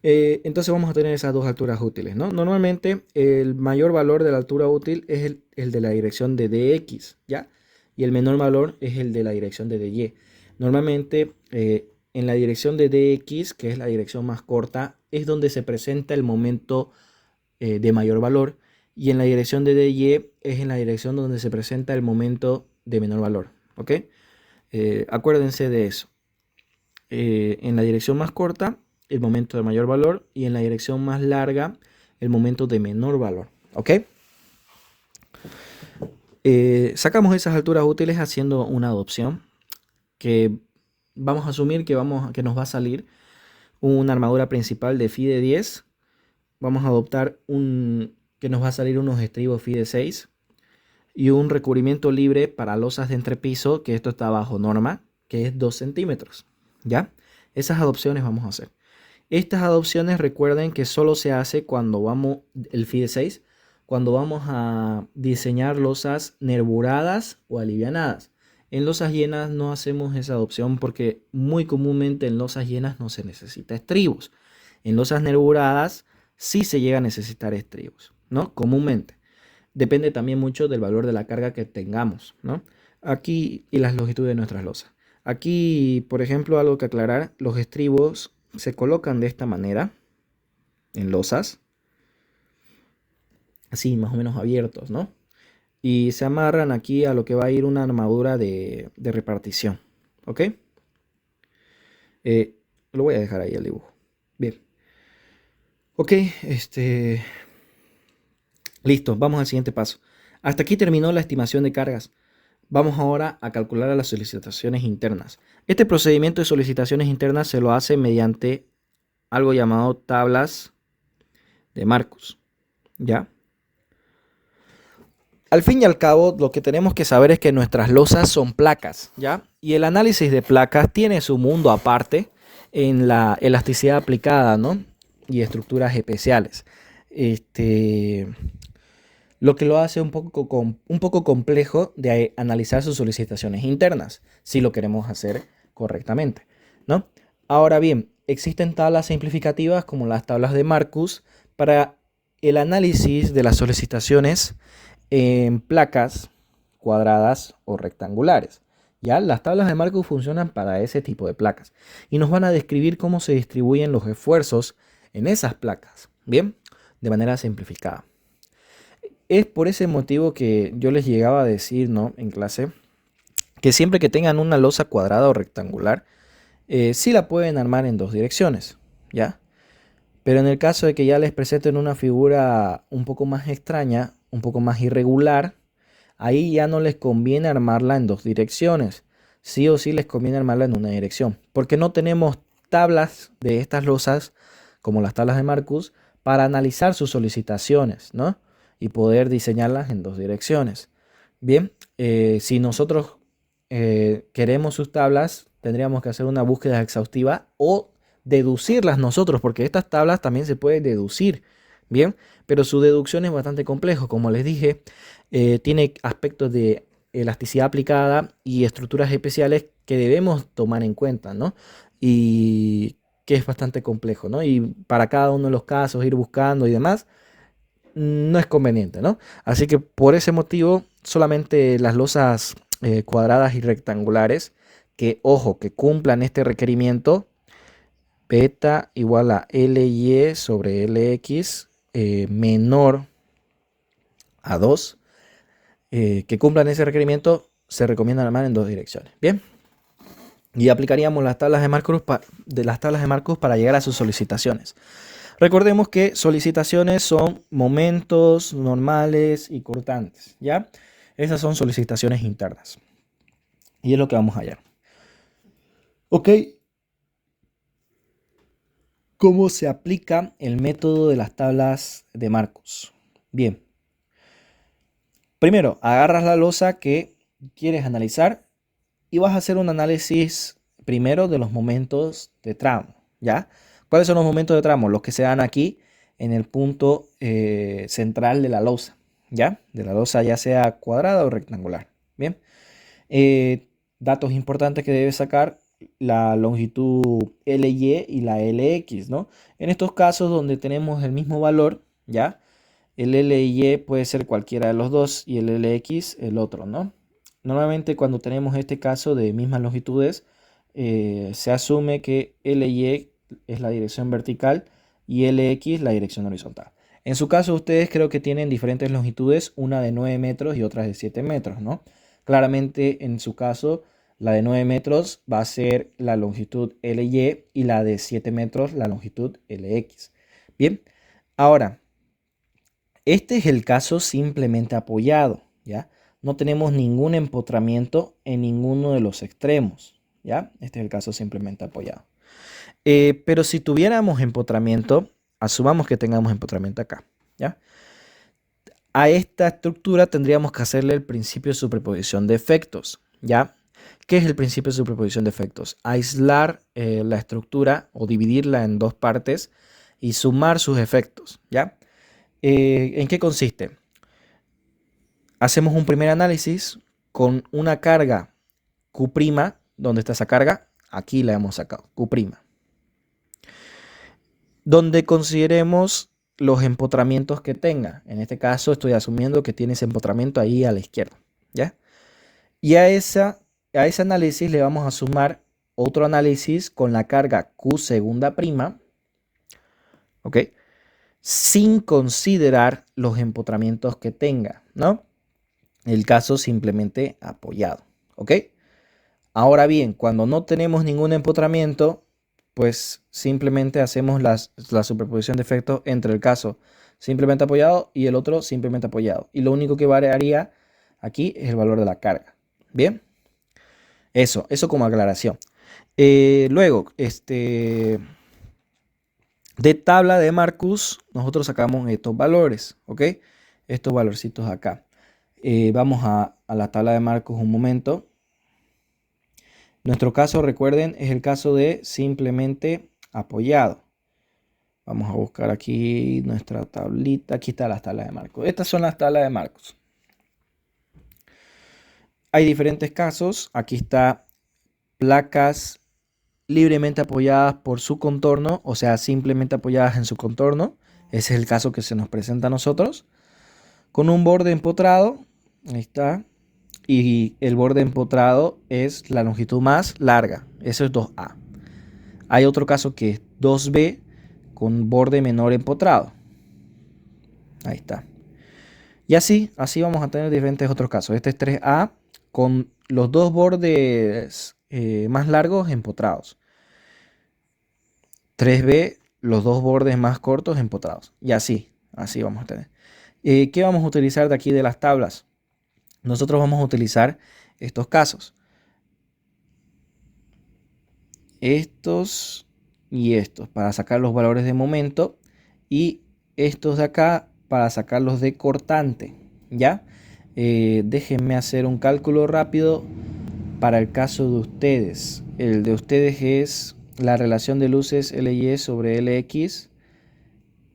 Entonces vamos a tener esas dos alturas útiles, ¿no? Normalmente el mayor valor de la altura útil es el de la dirección de DX, ¿ya? Y el menor valor es el de la dirección de DY. Normalmente en la dirección de DX, que es la dirección más corta, es donde se presenta el momento de mayor valor, y en la dirección de DY es en la dirección donde se presenta el momento de menor valor, ¿ok? Acuérdense de eso. En la dirección más corta, el momento de mayor valor, y en la dirección más larga, el momento de menor valor, ¿ok? Sacamos esas alturas útiles haciendo una adopción, que vamos a asumir que nos va a salir una armadura principal de FIDE 10. Vamos a adoptar que nos va a salir unos estribos FIDE 6 y un recubrimiento libre para losas de entrepiso, que esto está bajo norma, que es 2 centímetros, ¿ya? Esas adopciones vamos a hacer. Estas adopciones, recuerden que solo se hace cuando vamos, el FIDE 6, cuando vamos a diseñar losas nerburadas o alivianadas. En losas llenas no hacemos esa adopción porque muy comúnmente en losas llenas no se necesita estribos. En losas nerburadas sí se llega a necesitar estribos, ¿no? Comúnmente. Depende también mucho del valor de la carga que tengamos, ¿no? Aquí y las longitudes de nuestras losas. Aquí, por ejemplo, algo que aclarar, los estribos se colocan de esta manera en losas, así más o menos abiertos, ¿no? Y se amarran aquí a lo que va a ir una armadura de repartición, ¿ok? Lo voy a dejar ahí el dibujo. Bien. Ok, listo, vamos al siguiente paso. Hasta aquí terminó la estimación de cargas. Vamos ahora a calcular las solicitaciones internas. Este procedimiento de solicitaciones internas se lo hace mediante algo llamado tablas de Marcus, ¿ya? Al fin y al cabo, lo que tenemos que saber es que nuestras losas son placas, ¿ya? Y el análisis de placas tiene su mundo aparte en la elasticidad aplicada, ¿no? Y estructuras especiales. Lo que lo hace un poco complejo de analizar sus solicitaciones internas, si lo queremos hacer correctamente, ¿no? Ahora bien, existen tablas simplificativas como las tablas de Marcus para el análisis de las solicitaciones en placas cuadradas o rectangulares. ¿Ya? Las tablas de Marcus funcionan para ese tipo de placas y nos van a describir cómo se distribuyen los esfuerzos en esas placas, ¿bien? De manera simplificada. Es por ese motivo que yo les llegaba a decir, ¿no? En clase, que siempre que tengan una losa cuadrada o rectangular, sí la pueden armar en dos direcciones, ¿ya? Pero en el caso de que ya les presenten una figura un poco más extraña, un poco más irregular, ahí ya no les conviene armarla en dos direcciones. Sí o sí les conviene armarla en una dirección, porque no tenemos tablas de estas losas, como las tablas de Marcus, para analizar sus solicitaciones, ¿no? Y poder diseñarlas en dos direcciones. Bien, si nosotros queremos sus tablas, tendríamos que hacer una búsqueda exhaustiva o deducirlas nosotros, porque estas tablas también se pueden deducir, bien, pero su deducción es bastante complejo, como les dije, tiene aspectos de elasticidad aplicada y estructuras especiales que debemos tomar en cuenta, ¿no? Y que es bastante complejo, ¿no? Y para cada uno de los casos ir buscando y demás, no es conveniente, ¿no? Así que por ese motivo, solamente las losas cuadradas y rectangulares, que ojo, que cumplan este requerimiento, beta igual a LY sobre LX menor a 2, que cumplan ese requerimiento, se recomienda armar en dos direcciones. Bien, y aplicaríamos las tablas de Marcus para llegar a sus solicitaciones. Recordemos que solicitaciones son momentos normales y cortantes, ¿ya? Esas son solicitaciones internas. Y es lo que vamos a hallar. Ok. ¿Cómo se aplica el método de las tablas de Marcus? Bien. Primero, agarras la losa que quieres analizar y vas a hacer un análisis primero de los momentos de tramo, ¿ya? ¿Cuáles son los momentos de tramo? Los que se dan aquí en el punto central de la losa, ¿ya? De la losa ya sea cuadrada o rectangular. Bien, datos importantes que debes sacar, la longitud LY y la LX, ¿no? En estos casos donde tenemos el mismo valor, ¿ya? El LY puede ser cualquiera de los dos y el LX el otro, ¿no? Normalmente cuando tenemos este caso de mismas longitudes, se asume que LY es la dirección vertical y LX la dirección horizontal. En su caso, ustedes creo que tienen diferentes longitudes, una de 9 metros y otra de 7 metros, ¿no? Claramente, en su caso, la de 9 metros va a ser la longitud LY y la de 7 metros la longitud LX. Bien, ahora, este es el caso simplemente apoyado, ¿ya? No tenemos ningún empotramiento en ninguno de los extremos, ¿ya? Este es el caso simplemente apoyado. Pero si tuviéramos empotramiento, asumamos que tengamos empotramiento acá, ¿ya? A esta estructura tendríamos que hacerle el principio de superposición de efectos, ¿ya? ¿Qué es el principio de superposición de efectos? Aislar la estructura o dividirla en dos partes y sumar sus efectos, ¿ya? ¿En qué consiste? Hacemos un primer análisis con una carga Q', ¿dónde está esa carga? Aquí la hemos sacado, Q', donde consideremos los empotramientos que tenga. En este caso estoy asumiendo que tiene ese empotramiento ahí a la izquierda, ¿ya? Y a ese análisis le vamos a sumar otro análisis con la carga Q segunda prima, ¿ok? Sin considerar los empotramientos que tenga, ¿no? El caso simplemente apoyado, ¿ok? Ahora bien, cuando no tenemos ningún empotramiento, pues simplemente hacemos la superposición de efectos entre el caso simplemente apoyado y el otro simplemente apoyado. Y lo único que variaría aquí es el valor de la carga. Bien, eso como aclaración. Luego, de tabla de Marcus, nosotros sacamos estos valores, ¿ok? Estos valorcitos acá. Vamos a la tabla de Marcus un momento. Nuestro caso, recuerden, es el caso de simplemente apoyado. Vamos a buscar aquí nuestra tablita. Aquí está las tablas de Marcus. Estas son las tablas de Marcus. Hay diferentes casos. Aquí está placas libremente apoyadas por su contorno, o sea, simplemente apoyadas en su contorno. Ese es el caso que se nos presenta a nosotros. Con un borde empotrado. Ahí está. Y el borde empotrado es la longitud más larga. Eso es 2A. Hay otro caso que es 2B con borde menor empotrado. Ahí está. Y así vamos a tener diferentes otros casos. Este es 3A con los dos bordes más largos empotrados. 3B, los dos bordes más cortos empotrados. Y así vamos a tener. ¿Qué vamos a utilizar de aquí de las tablas? Nosotros vamos a utilizar estos casos. Estos y estos para sacar los valores de momento y estos de acá para sacarlos de cortante, ¿ya? Déjenme hacer un cálculo rápido para el caso de ustedes. El de ustedes es la relación de luces LY sobre LX.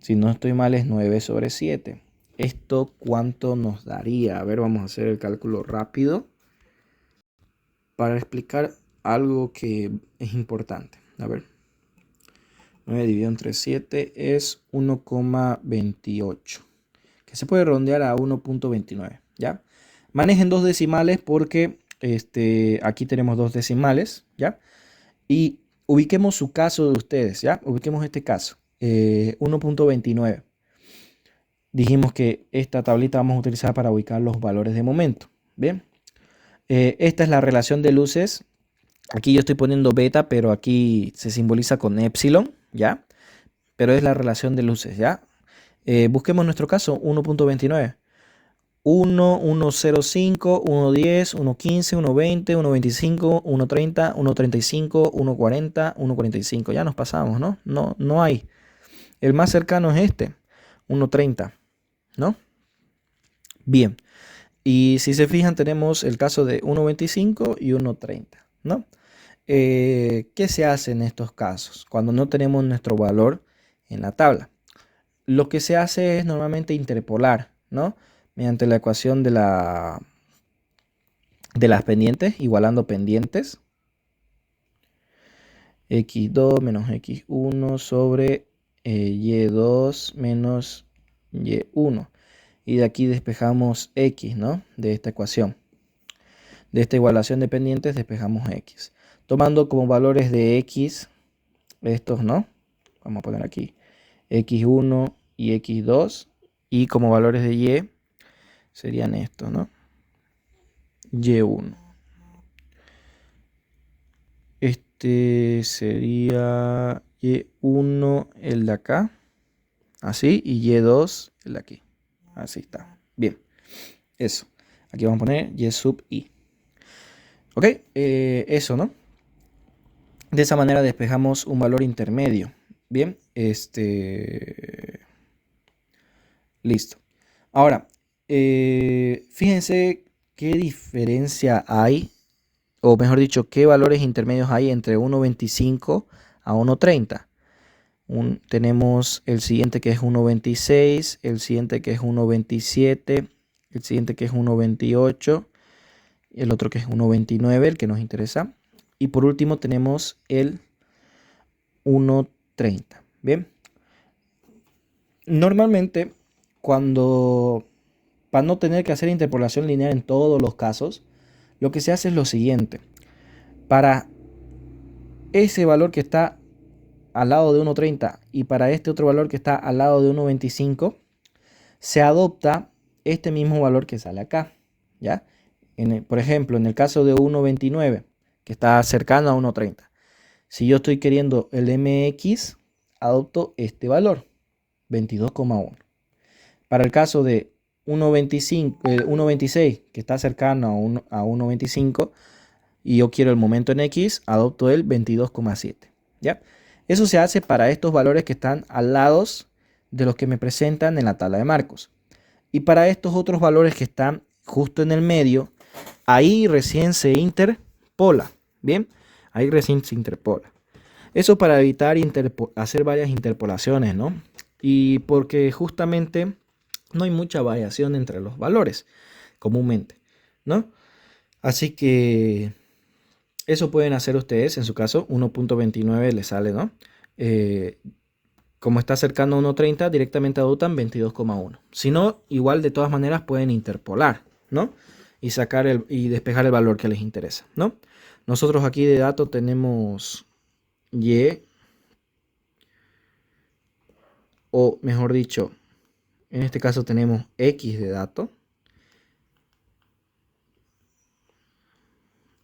Si no estoy mal es 9 sobre 7. ¿Esto cuánto nos daría? A ver, vamos a hacer el cálculo rápido para explicar algo que es importante. A ver, 9 dividido entre 7 es 1,28, que se puede rondear a 1,29, ¿ya? Manejen dos decimales porque aquí tenemos dos decimales, ¿ya? Y ubiquemos su caso de ustedes, ¿ya? Ubiquemos este caso, 1,29. Dijimos que esta tablita vamos a utilizar para ubicar los valores de momento, ¿bien? Esta es la relación de luces. Aquí yo estoy poniendo beta, pero aquí se simboliza con epsilon, ¿ya? Pero es la relación de luces, ¿ya? Busquemos nuestro caso, 1,29. 1, 1,05, 1,10, 1,15, 1,20, 1,25, 1,30, 1,35, 1,40, 1,45. Ya nos pasamos, ¿no? No hay. El más cercano es este, 1,30, ¿no? Bien. Y si se fijan, tenemos el caso de 1,25 y 1,30, ¿no? ¿Qué se hace en estos casos cuando no tenemos nuestro valor en la tabla? Lo que se hace es normalmente interpolar, ¿no? Mediante la ecuación de la de las pendientes, igualando pendientes. X2 menos X1 sobre Y2 menos Y1. Y de aquí despejamos X, ¿no? De esta ecuación. De esta igualación de pendientes despejamos X. Tomando como valores de X, estos, ¿no? Vamos a poner aquí X1 y X2. Y como valores de Y serían estos, ¿no? Y1. Este sería Y1 el de acá. Así. Y Y2 el de aquí. Así está. Bien. Eso. Aquí vamos a poner Y sub I. Ok. Eso, ¿no? De esa manera despejamos un valor intermedio. Bien. Listo. Ahora, fíjense qué diferencia hay, o mejor dicho, qué valores intermedios hay entre 1.25 a 1.30. Tenemos el siguiente que es 1.26, el siguiente que es 1.27, el siguiente que es 1.28, el otro que es 1.29, el que nos interesa. Y por último tenemos el 1.30. Bien. Normalmente, para no tener que hacer interpolación lineal en todos los casos, lo que se hace es lo siguiente. Para ese valor que está al lado de 1.30 y para este otro valor que está al lado de 1.25, se adopta este mismo valor que sale acá, ¿ya? Por ejemplo, en el caso de 1.29, que está cercano a 1.30, si yo estoy queriendo el mx, adopto este valor, 22,1. Para el caso de 1.26, que está cercano a 1.25, y yo quiero el momento en x, adopto el 22,7. ¿Ya? Eso se hace para estos valores que están al lado de los que me presentan en la tabla de Marcos. Y para estos otros valores que están justo en el medio, ahí recién se interpola. ¿Bien? Ahí recién se interpola. Eso para evitar hacer varias interpolaciones, ¿no? Y porque justamente no hay mucha variación entre los valores comúnmente, ¿no? Así que eso pueden hacer ustedes en su caso. 1.29 les sale, ¿no? Como está cercano a 1.30, directamente adoptan 22,1. Si no, igual de todas maneras pueden interpolar, ¿no? Y y despejar el valor que les interesa, ¿no? Nosotros aquí de dato tenemos Y, o mejor dicho, en este caso tenemos X de dato.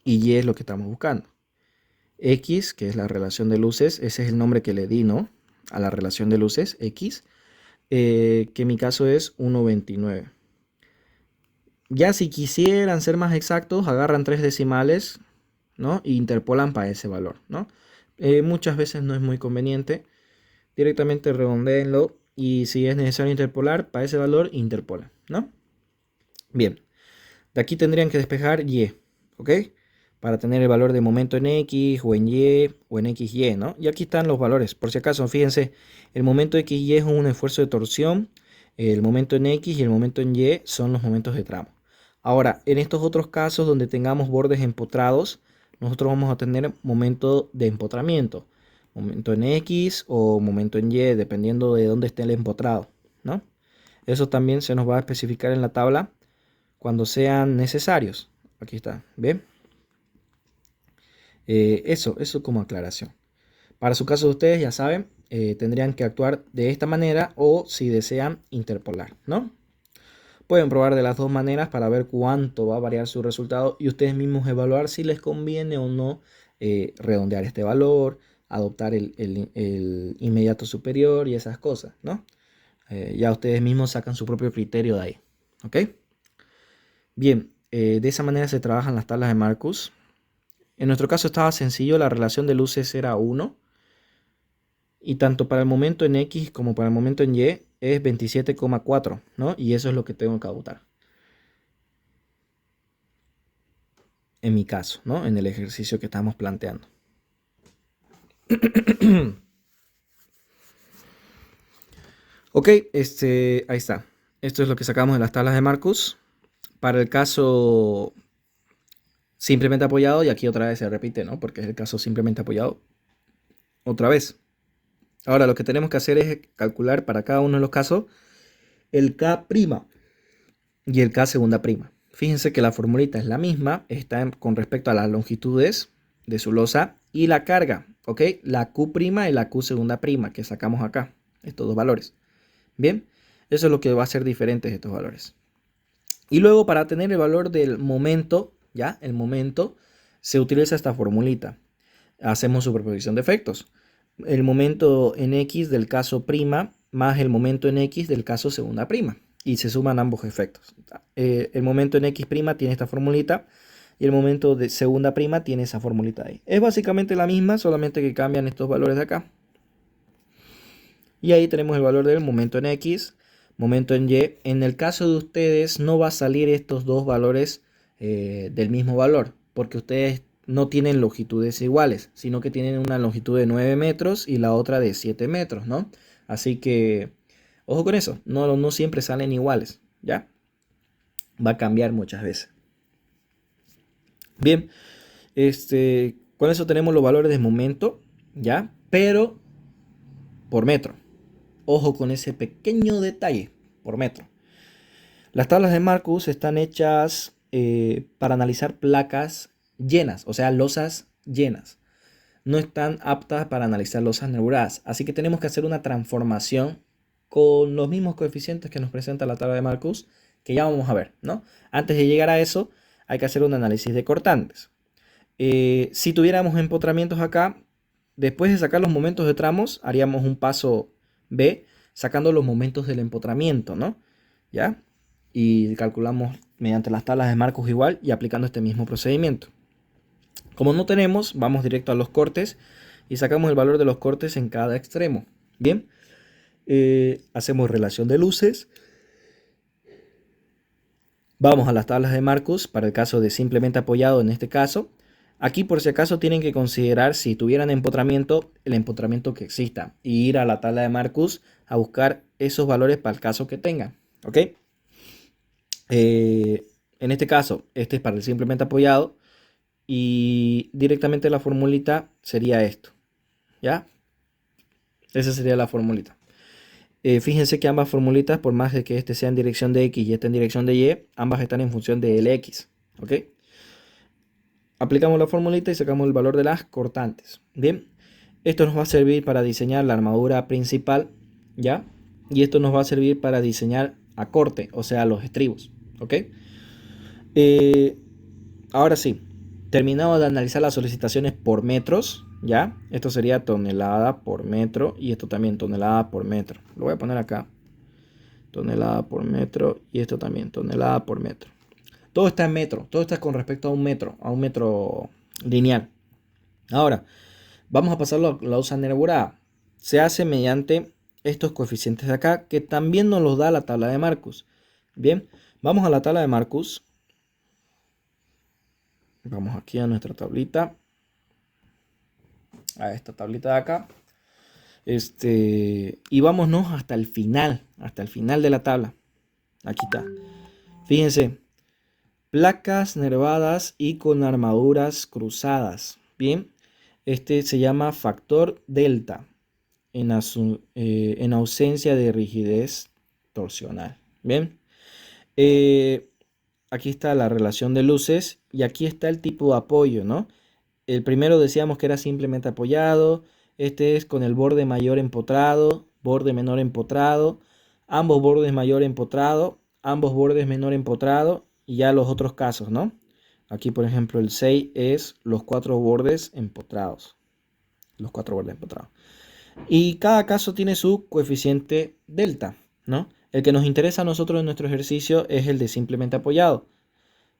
Y Y es lo que estamos buscando. X, que es la relación de luces, ese es el nombre que le di, ¿no? A la relación de luces, X, que en mi caso es 1.29. Ya si quisieran ser más exactos, agarran 3 decimales, ¿no? E interpolan para ese valor, ¿no? Muchas veces no es muy conveniente. Directamente redondéenlo y si es necesario interpolar, para ese valor interpolan, ¿no? Bien, de aquí tendrían que despejar Y, ¿ok? Para tener el valor de momento en X o en Y o en XY, ¿no? Y aquí están los valores. Por si acaso, fíjense, el momento XY es un esfuerzo de torsión, el momento en X y el momento en Y son los momentos de tramo. Ahora, en estos otros casos donde tengamos bordes empotrados, nosotros vamos a tener momento de empotramiento, momento en X o momento en Y, dependiendo de dónde esté el empotrado, ¿no? Eso también se nos va a especificar en la tabla cuando sean necesarios. Aquí está, ¿bien? Eso como aclaración. Para su caso ustedes ya saben, tendrían que actuar de esta manera o si desean interpolar, ¿no? Pueden probar de las dos maneras para ver cuánto va a variar su resultado y ustedes mismos evaluar si les conviene o no redondear este valor, adoptar el inmediato superior y esas cosas, ¿no? Ya ustedes mismos sacan su propio criterio de ahí, ¿ok? Bien, de esa manera se trabajan las tablas de Marcus. En nuestro caso estaba sencillo, la relación de luces era 1. Y tanto para el momento en X como para el momento en Y es 27,4, ¿no? Y eso es lo que tengo que adoptar. En mi caso, ¿no? En el ejercicio que estamos planteando. Ok, ahí está. Esto es lo que sacamos de las tablas de Marcus. Para el caso simplemente apoyado y aquí otra vez se repite, ¿no? Porque es el caso simplemente apoyado otra vez. Ahora lo que tenemos que hacer es calcular para cada uno de los casos el K' y el K segunda prima. Fíjense que la formulita es la misma, está con respecto a las longitudes de su losa y la carga, ¿ok? La Q' y la Q segunda prima que sacamos acá, estos dos valores. Bien, eso es lo que va a ser diferentes estos valores. Y luego para tener el valor del momento, ¿ya? El momento, se utiliza esta formulita. Hacemos superposición de efectos. El momento en X del caso prima más el momento en X del caso segunda prima. Y se suman ambos efectos. El momento en X prima tiene esta formulita y el momento de segunda prima tiene esa formulita ahí. Es básicamente la misma, solamente que cambian estos valores de acá. Y ahí tenemos el valor del momento en X, momento en Y. En el caso de ustedes no va a salir estos dos valores del mismo valor, porque ustedes no tienen longitudes iguales, sino que tienen una longitud de 9 metros y la otra de 7 metros, ¿no? Así que, ojo con eso, no siempre salen iguales, ¿ya? Va a cambiar muchas veces. Bien, con eso tenemos los valores de momento, ¿ya? Pero por metro. Ojo con ese pequeño detalle, por metro. Las tablas de Marcus están hechas para analizar placas llenas, o sea, losas llenas. No están aptas para analizar losas nebuladas. Así que tenemos que hacer una transformación con los mismos coeficientes que nos presenta la tabla de Marcus, que ya vamos a ver, ¿no? Antes de llegar a eso, hay que hacer un análisis de cortantes. Si tuviéramos empotramientos acá, después de sacar los momentos de tramos, haríamos un paso B, sacando los momentos del empotramiento, ¿no? ¿Ya? Y calculamos mediante las tablas de Marcus igual y aplicando este mismo procedimiento. Como no tenemos, vamos directo a los cortes y sacamos el valor de los cortes en cada extremo. Bien, hacemos relación de luces. Vamos a las tablas de Marcus para el caso de simplemente apoyado en este caso. Aquí por si acaso tienen que considerar si tuvieran empotramiento, el empotramiento que exista y ir a la tabla de Marcus a buscar esos valores para el caso que tengan. ¿Ok? En este caso, este es para el simplemente apoyado y directamente la formulita sería esto. ¿Ya? Esa sería la formulita. Fíjense que ambas formulitas, por más de que este sea en dirección de X y este en dirección de Y, ambas están en función de LX. ¿Ok? Aplicamos la formulita y sacamos el valor de las cortantes. Bien, esto nos va a servir para diseñar la armadura principal, ¿ya? Y esto nos va a servir para diseñar a corte, o sea, los estribos, ¿ok? Ahora sí, terminado de analizar las solicitaciones por metros, ¿ya? Esto sería tonelada por metro y esto también tonelada por metro. Lo voy a poner acá, tonelada por metro y esto también, tonelada por metro. Todo está en metro, todo está con respecto a un metro lineal. Ahora, vamos a pasarlo a la losa nerburada. Se hace mediante estos coeficientes de acá, que también nos los da la tabla de Marcus. Bien, vamos a la tabla de Marcus. Vamos aquí a nuestra tablita. A esta tablita de acá. Y vámonos hasta el final de la tabla. Aquí está. Fíjense. Placas nervadas y con armaduras cruzadas. Bien, este se llama factor delta en ausencia de rigidez torsional. Bien, aquí está la relación de luces y aquí está el tipo de apoyo, ¿no? El primero decíamos que era simplemente apoyado. Este es con el borde mayor empotrado, borde menor empotrado, ambos bordes mayor empotrado, ambos bordes menor empotrado. Y ya los otros casos, ¿no? Aquí, por ejemplo, el 6 es los 4 bordes empotrados. Los 4 bordes empotrados. Y cada caso tiene su coeficiente delta, ¿no? El que nos interesa a nosotros en nuestro ejercicio es el de simplemente apoyado.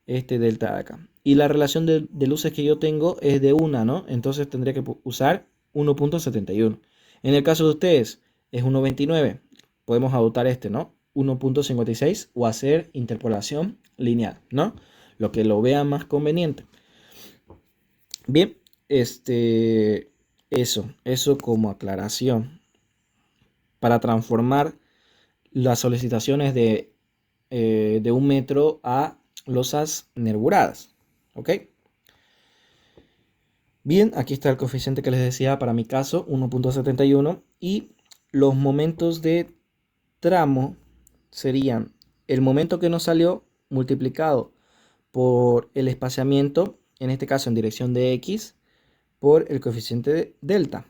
Este delta de acá. Y la relación de luces que yo tengo es de 1, ¿no? Entonces tendría que usar 1.71. En el caso de ustedes es 1.29. Podemos adoptar este, ¿no? 1.56 o hacer interpolación lineal, ¿no? Lo que lo vea más conveniente. Bien, eso como aclaración para transformar las solicitaciones de 1 metro a losas nervuradas, ¿ok? Bien, aquí está el coeficiente que les decía para mi caso, 1.71, y los momentos de tramo serían el momento que nos salió multiplicado por el espaciamiento, en este caso en dirección de X, por el coeficiente de delta.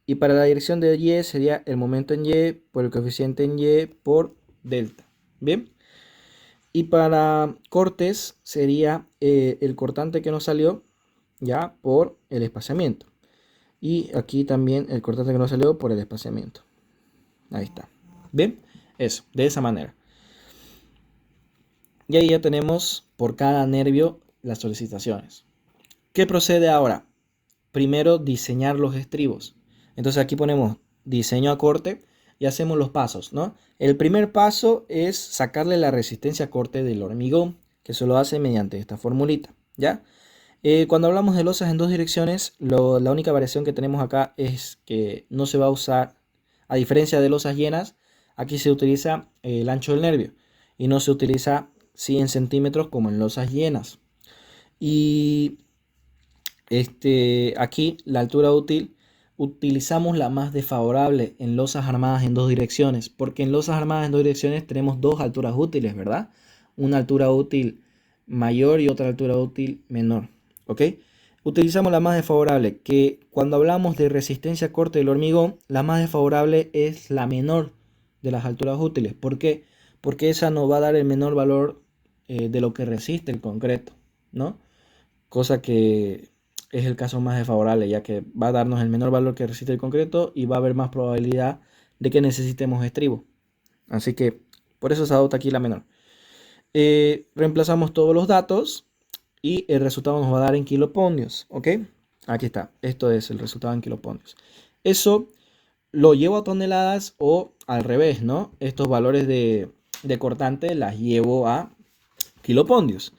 Y para la dirección de Y sería el momento en Y por el coeficiente en Y por delta. Bien. Y para cortes sería el cortante que nos salió ya por el espaciamiento. Y aquí también el cortante que nos salió por el espaciamiento. Ahí está. Bien, eso, de esa manera. Y ahí ya tenemos por cada nervio las solicitaciones. ¿Qué procede ahora? Primero diseñar los estribos. Entonces aquí ponemos diseño a corte y hacemos los pasos, ¿no? El primer paso es sacarle la resistencia a corte del hormigón, que se lo hace mediante esta formulita, ¿ya? Cuando hablamos de losas en dos direcciones, la única variación que tenemos acá es que no se va a usar, a diferencia de losas llenas, aquí se utiliza el ancho del nervio y no se utiliza 100 centímetros como en losas llenas. Y aquí la altura útil utilizamos la más desfavorable en losas armadas en dos direcciones, porque en losas armadas en dos direcciones tenemos dos alturas útiles, ¿verdad? Una altura útil mayor y otra altura útil menor, ¿ok? Utilizamos la más desfavorable, que cuando hablamos de resistencia a corte del hormigón, la más desfavorable es la menor de las alturas útiles. ¿Por qué? Porque esa nos va a dar el menor valor de lo que resiste el concreto, ¿no? Cosa que es el caso más desfavorable, ya que va a darnos el menor valor que resiste el concreto y va a haber más probabilidad de que necesitemos estribo. Así que por eso se adopta aquí la menor. Reemplazamos todos los datos y el resultado nos va a dar en kilopondios, ¿ok? Aquí está, esto es el resultado en kilopondios. Eso lo llevo a toneladas o al revés, ¿no? Estos valores de cortante las llevo a kilopondios.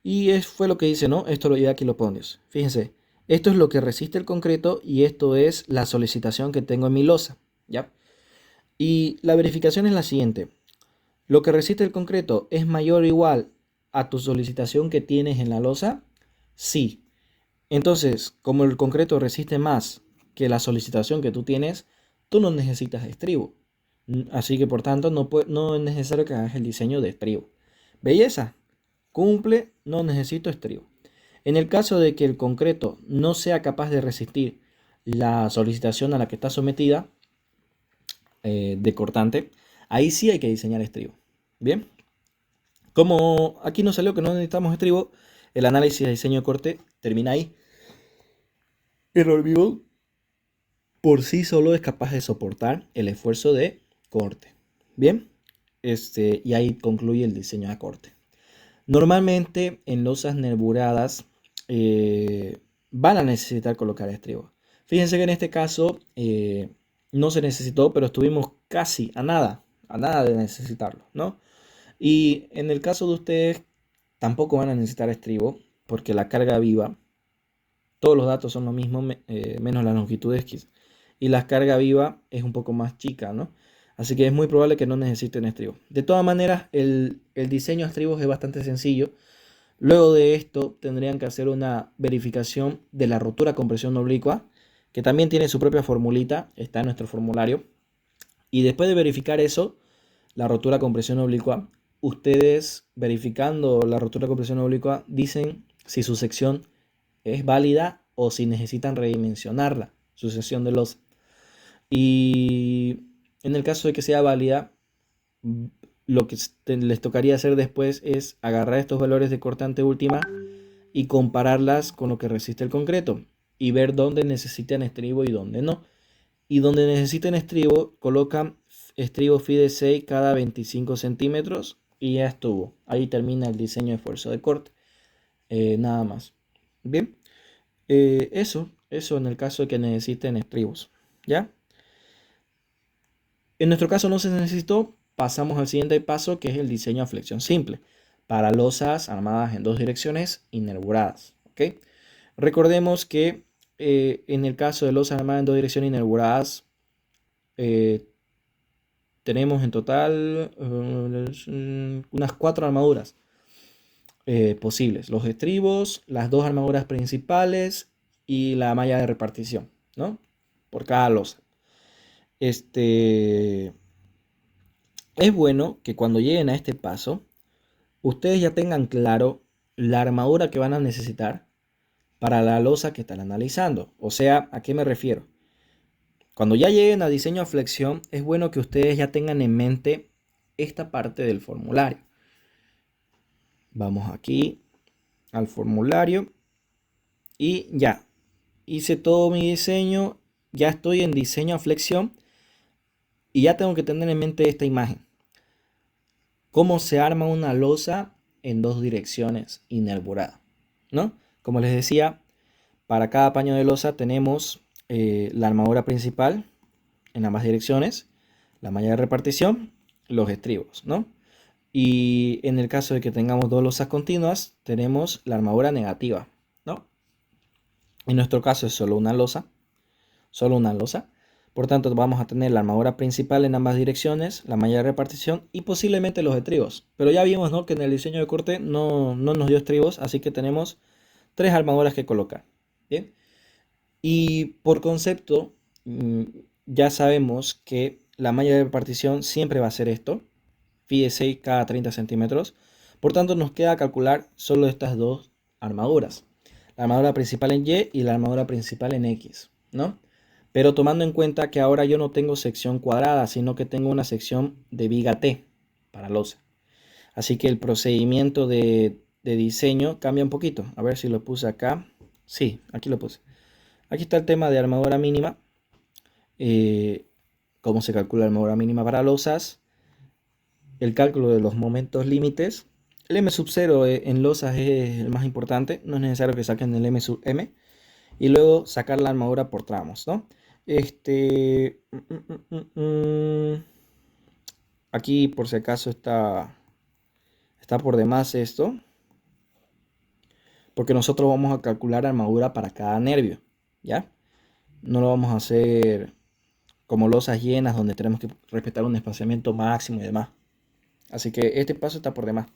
Y fue lo que hice, ¿no? Esto lo llevé a kilopondios. Fíjense, esto es lo que resiste el concreto y esto es la solicitación que tengo en mi losa, ¿ya? Y la verificación es la siguiente. ¿Lo que resiste el concreto es mayor o igual a tu solicitación que tienes en la losa? Sí. Entonces, como el concreto resiste más que la solicitación que tú tienes, tú no necesitas estribo. Así que por tanto no es necesario que hagas el diseño de estribo. Belleza. Cumple, no necesito estribo. En el caso de que el concreto no sea capaz de resistir la solicitación a la que está sometida de cortante, ahí sí hay que diseñar estribo. Bien, como aquí nos salió que no necesitamos estribo, el análisis de diseño de corte termina ahí. El hormigón por sí solo es capaz de soportar el esfuerzo de corte. Bien, y ahí concluye el diseño de corte. Normalmente en losas nerburadas van a necesitar colocar estribo. Fíjense que en este caso no se necesitó, pero estuvimos casi a nada de necesitarlo, ¿no? Y en el caso de ustedes tampoco van a necesitar estribo, porque la carga viva, todos los datos son lo mismo, menos la longitud X. Y la carga viva es un poco más chica, ¿no? Así que es muy probable que no necesiten estribos. De todas maneras, el diseño a estribos es bastante sencillo. Luego de esto tendrían que hacer una verificación de la rotura con presión oblicua, que también tiene su propia formulita, está en nuestro formulario. Y después de verificar eso, la rotura con presión oblicua, ustedes verificando la rotura con presión oblicua dicen si su sección es válida o si necesitan redimensionarla, su sección de losa. Y en el caso de que sea válida, lo que les tocaría hacer después es agarrar estos valores de cortante última y compararlas con lo que resiste el concreto y ver dónde necesitan estribo y dónde no. Y donde necesiten estribo, colocan estribo FIDE 6 cada 25 centímetros y ya estuvo. Ahí termina el diseño de esfuerzo de corte. Nada más. Bien, eso en el caso de que necesiten estribos. ¿Ya? En nuestro caso no se necesitó. Pasamos al siguiente paso, que es el diseño a flexión simple para losas armadas en dos direcciones y nerburadas. ¿Ok? Recordemos que en el caso de losas armadas en dos direcciones y nerburadas, tenemos en total unas 4 armaduras posibles. Los estribos, las dos armaduras principales y la malla de repartición, ¿no? Por cada losa. Este, es bueno que cuando lleguen a este paso, ustedes ya tengan claro la armadura que van a necesitar para la losa que están analizando. O sea, ¿a qué me refiero? Cuando ya lleguen a diseño a flexión, es bueno que ustedes ya tengan en mente esta parte del formulario. Vamos aquí al formulario y ya hice todo mi diseño, ya estoy en diseño a flexión y ya tengo que tener en mente esta imagen. Cómo se arma una losa en dos direcciones inerborada, ¿no? Como les decía, para cada paño de losa tenemos la armadura principal en ambas direcciones, la malla de repartición, los estribos, ¿no? Y en el caso de que tengamos dos losas continuas, tenemos la armadura negativa, ¿no? En nuestro caso es solo una losa, solo una losa. Por tanto, vamos a tener la armadura principal en ambas direcciones, la malla de repartición y posiblemente los estribos. Pero ya vimos, ¿no?, que en el diseño de corte no nos dio estribos, así que tenemos tres armaduras que colocar. Bien. Y por concepto, ya sabemos que la malla de repartición siempre va a ser esto. Fíjese, cada 30 centímetros. Por tanto, nos queda calcular solo estas dos armaduras. La armadura principal en Y y la armadura principal en X, ¿no? Pero tomando en cuenta que ahora yo no tengo sección cuadrada, sino que tengo una sección de viga T para losa. Así que el procedimiento de diseño cambia un poquito. A ver si lo puse acá. Sí, aquí lo puse. Aquí está el tema de armadura mínima. Cómo se calcula la armadura mínima para losas. El cálculo de los momentos límites. El M sub 0 en losas es el más importante. No es necesario que saquen el M sub M. Y luego sacar la armadura por tramos, ¿no? Aquí por si acaso está por demás esto. Porque nosotros vamos a calcular armadura para cada nervio, ¿ya? No lo vamos a hacer como losas llenas donde tenemos que respetar un espaciamiento máximo y demás. Así que este paso está por demás.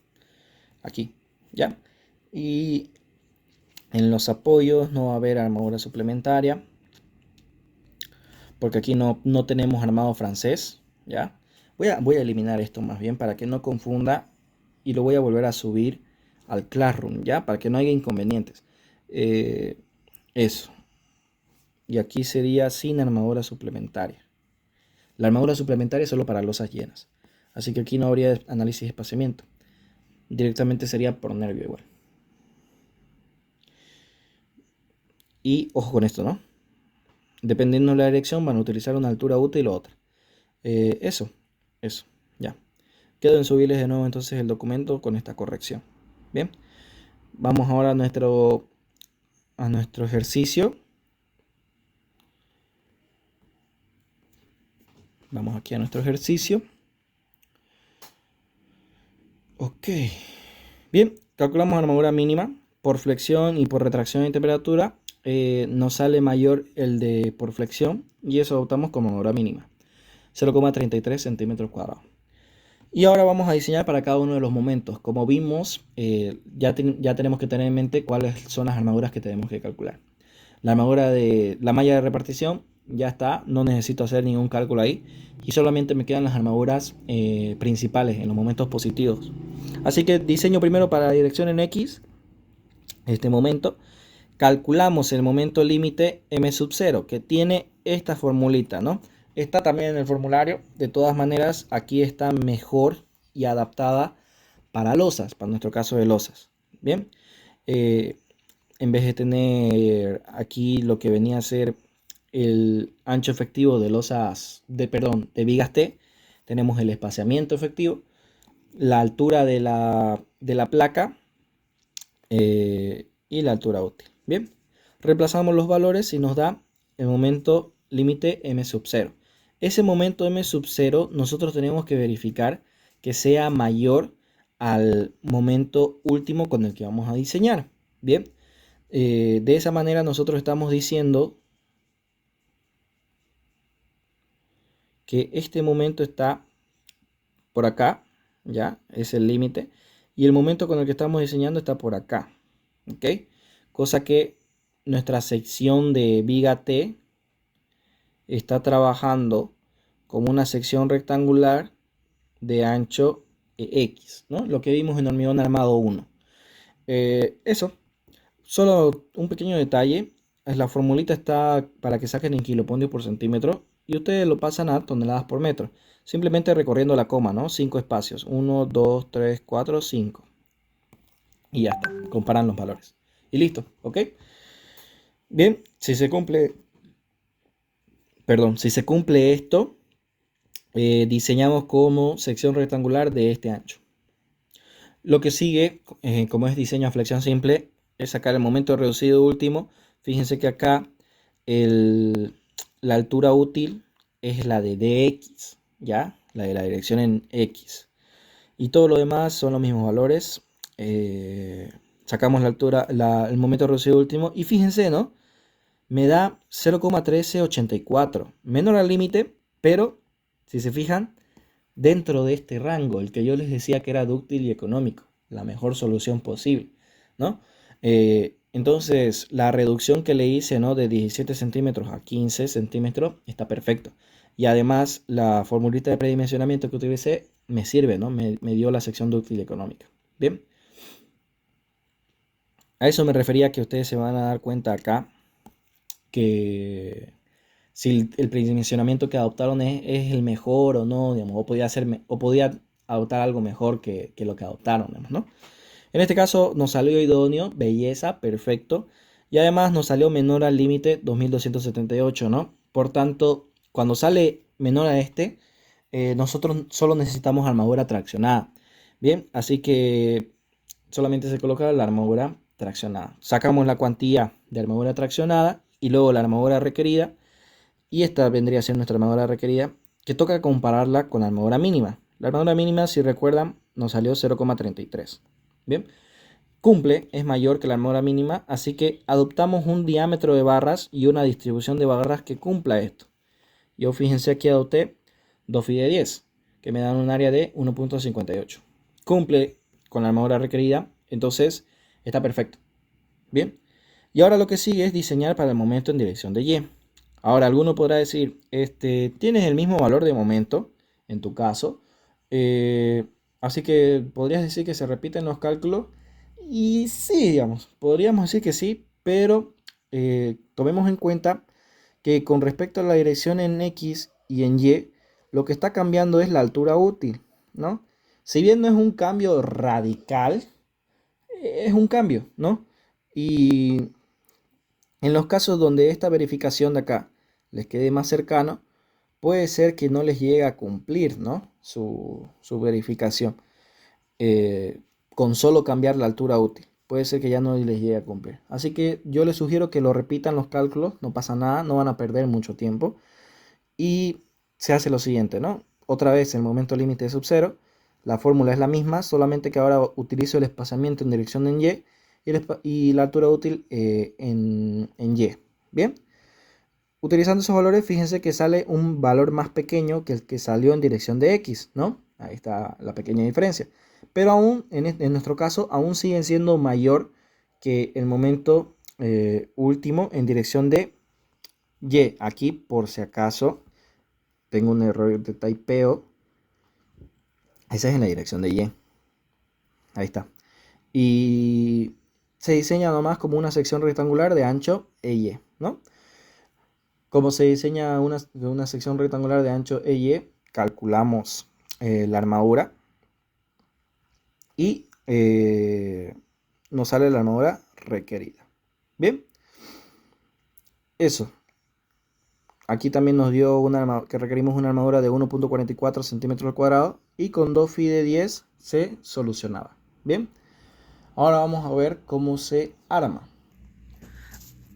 Aquí, ¿ya? Y en los apoyos no va a haber armadura suplementaria. Porque aquí no tenemos armado francés, ¿ya? Voy a eliminar esto más bien para que no confunda. Y lo voy a volver a subir al Classroom, ¿ya? Para que no haya inconvenientes. Eso. Y aquí sería sin armadura suplementaria. La armadura suplementaria es solo para losas llenas. Así que aquí no habría análisis de espaciamiento. Directamente sería por nervio igual. Y ojo con esto, ¿no? Dependiendo de la dirección van a utilizar una altura útil o otra. Eso, ya. Quedo en subirles de nuevo entonces el documento con esta corrección. Bien. Vamos ahora a nuestro ejercicio. Vamos aquí a nuestro ejercicio. Ok. Bien, calculamos armadura mínima por flexión y por retracción de temperatura. Nos sale mayor el de por flexión y eso adoptamos como armadura mínima. 0,33 centímetros cuadrados. Y ahora vamos a diseñar para cada uno de los momentos. Como vimos, ya tenemos que tener en mente cuáles son las armaduras que tenemos que calcular. La armadura de la malla de repartición ya está, no necesito hacer ningún cálculo ahí. Y solamente me quedan las armaduras principales en los momentos positivos. Así que diseño primero para la dirección en X, este momento. Calculamos el momento límite M sub 0, que tiene esta formulita, ¿no? Está también en el formulario. De todas maneras, aquí está mejor y adaptada para losas, para nuestro caso de losas. Bien, en vez de tener aquí lo que venía a ser el ancho efectivo de losas, de vigas T, tenemos el espaciamiento efectivo, la altura de la placa y la altura útil. Bien, reemplazamos los valores y nos da el momento límite M sub 0. Ese momento M sub 0 nosotros tenemos que verificar que sea mayor al momento último con el que vamos a diseñar. Bien, de esa manera nosotros estamos diciendo que este momento está por acá, ya es el límite, y el momento con el que estamos diseñando está por acá, ¿ok? Cosa que nuestra sección de viga T está trabajando como una sección rectangular de ancho X, ¿no? Lo que vimos en hormigón armado 1. Eso, solo un pequeño detalle. La formulita está para que saquen en kilopondios por centímetro y ustedes lo pasan a toneladas por metro. Simplemente recorriendo la coma, ¿no? 5 espacios. 1, 2, 3, 4, 5. Y ya está. Comparan los valores. Y listo, ¿ok? Bien, si se cumple esto, diseñamos como sección rectangular de este ancho. Lo que sigue, como es diseño a flexión simple, es sacar el momento reducido último. Fíjense que acá la altura útil es la de dx, ¿ya? La de la dirección en x. Y todo lo demás son los mismos valores. Sacamos la altura, el momento reducido último. Y fíjense, ¿no? Me da 0,1384. Menor al límite, pero si se fijan, dentro de este rango, el que yo les decía que era dúctil y económico, la mejor solución posible, ¿no? Entonces, la reducción que le hice, ¿no? De 17 centímetros a 15 centímetros está perfecto. Y además, la formulita de predimensionamiento que utilicé me sirve, ¿no? Me dio la sección dúctil y económica. Bien. A eso me refería, que ustedes se van a dar cuenta acá que si el predimensionamiento que adoptaron es el mejor o no, digamos, o podía adoptar algo mejor que lo que adoptaron, digamos, ¿no? En este caso nos salió idóneo, belleza, perfecto. Y además nos salió menor al límite 2278, ¿no? Por tanto, cuando sale menor a este, nosotros solo necesitamos armadura traccionada. Bien, así que solamente se coloca la armadura traccionada. Sacamos la cuantía de armadura traccionada y luego la armadura requerida. Y esta vendría a ser nuestra armadura requerida, que toca compararla con la armadura mínima. La armadura mínima, si recuerdan, nos salió 0,33. Bien, cumple, es mayor que la armadura mínima, así que adoptamos un diámetro de barras y una distribución de barras que cumpla esto. Yo fíjense aquí adopté 2 phi de 10, que me dan un área de 1,58. Cumple con la armadura requerida, entonces está perfecto. Bien, y ahora lo que sigue es diseñar para el momento en dirección de Y. Ahora alguno podrá decir, tienes el mismo valor de momento en tu caso, así que podrías decir que se repiten los cálculos. Y sí, digamos, podríamos decir que sí, pero tomemos en cuenta que con respecto a la dirección en X y en Y, lo que está cambiando es la altura útil, ¿no? Si bien no es un cambio radical, es un cambio, ¿no? Y en los casos donde esta verificación de acá les quede más cercano, puede ser que no les llegue a cumplir, ¿no? su verificación con solo cambiar la altura útil. Puede ser que ya no les llegue a cumplir. Así que yo les sugiero que lo repitan los cálculos, no pasa nada, no van a perder mucho tiempo. Y se hace lo siguiente, ¿no? Otra vez el momento límite de sub 0. La fórmula es la misma, solamente que ahora utilizo el espaciamiento en dirección en Y y la altura útil en Y. Bien. Utilizando esos valores, fíjense que sale un valor más pequeño que el que salió en dirección de X, ¿no? Ahí está la pequeña diferencia. Pero aún, en nuestro caso, aún siguen siendo mayor que el momento último en dirección de Y. Aquí, por si acaso, tengo un error de typeo. Esa es en la dirección de Y. Ahí está. Y se diseña nomás como una sección rectangular de ancho EY, ¿no? Como se diseña una sección rectangular de ancho EY, calculamos la armadura y nos sale la armadura requerida. Bien, eso. Aquí también nos dio que requerimos una armadura de 1,44 centímetros al cuadrado y con 2 phi de 10 se solucionaba. Bien, ahora vamos a ver cómo se arma.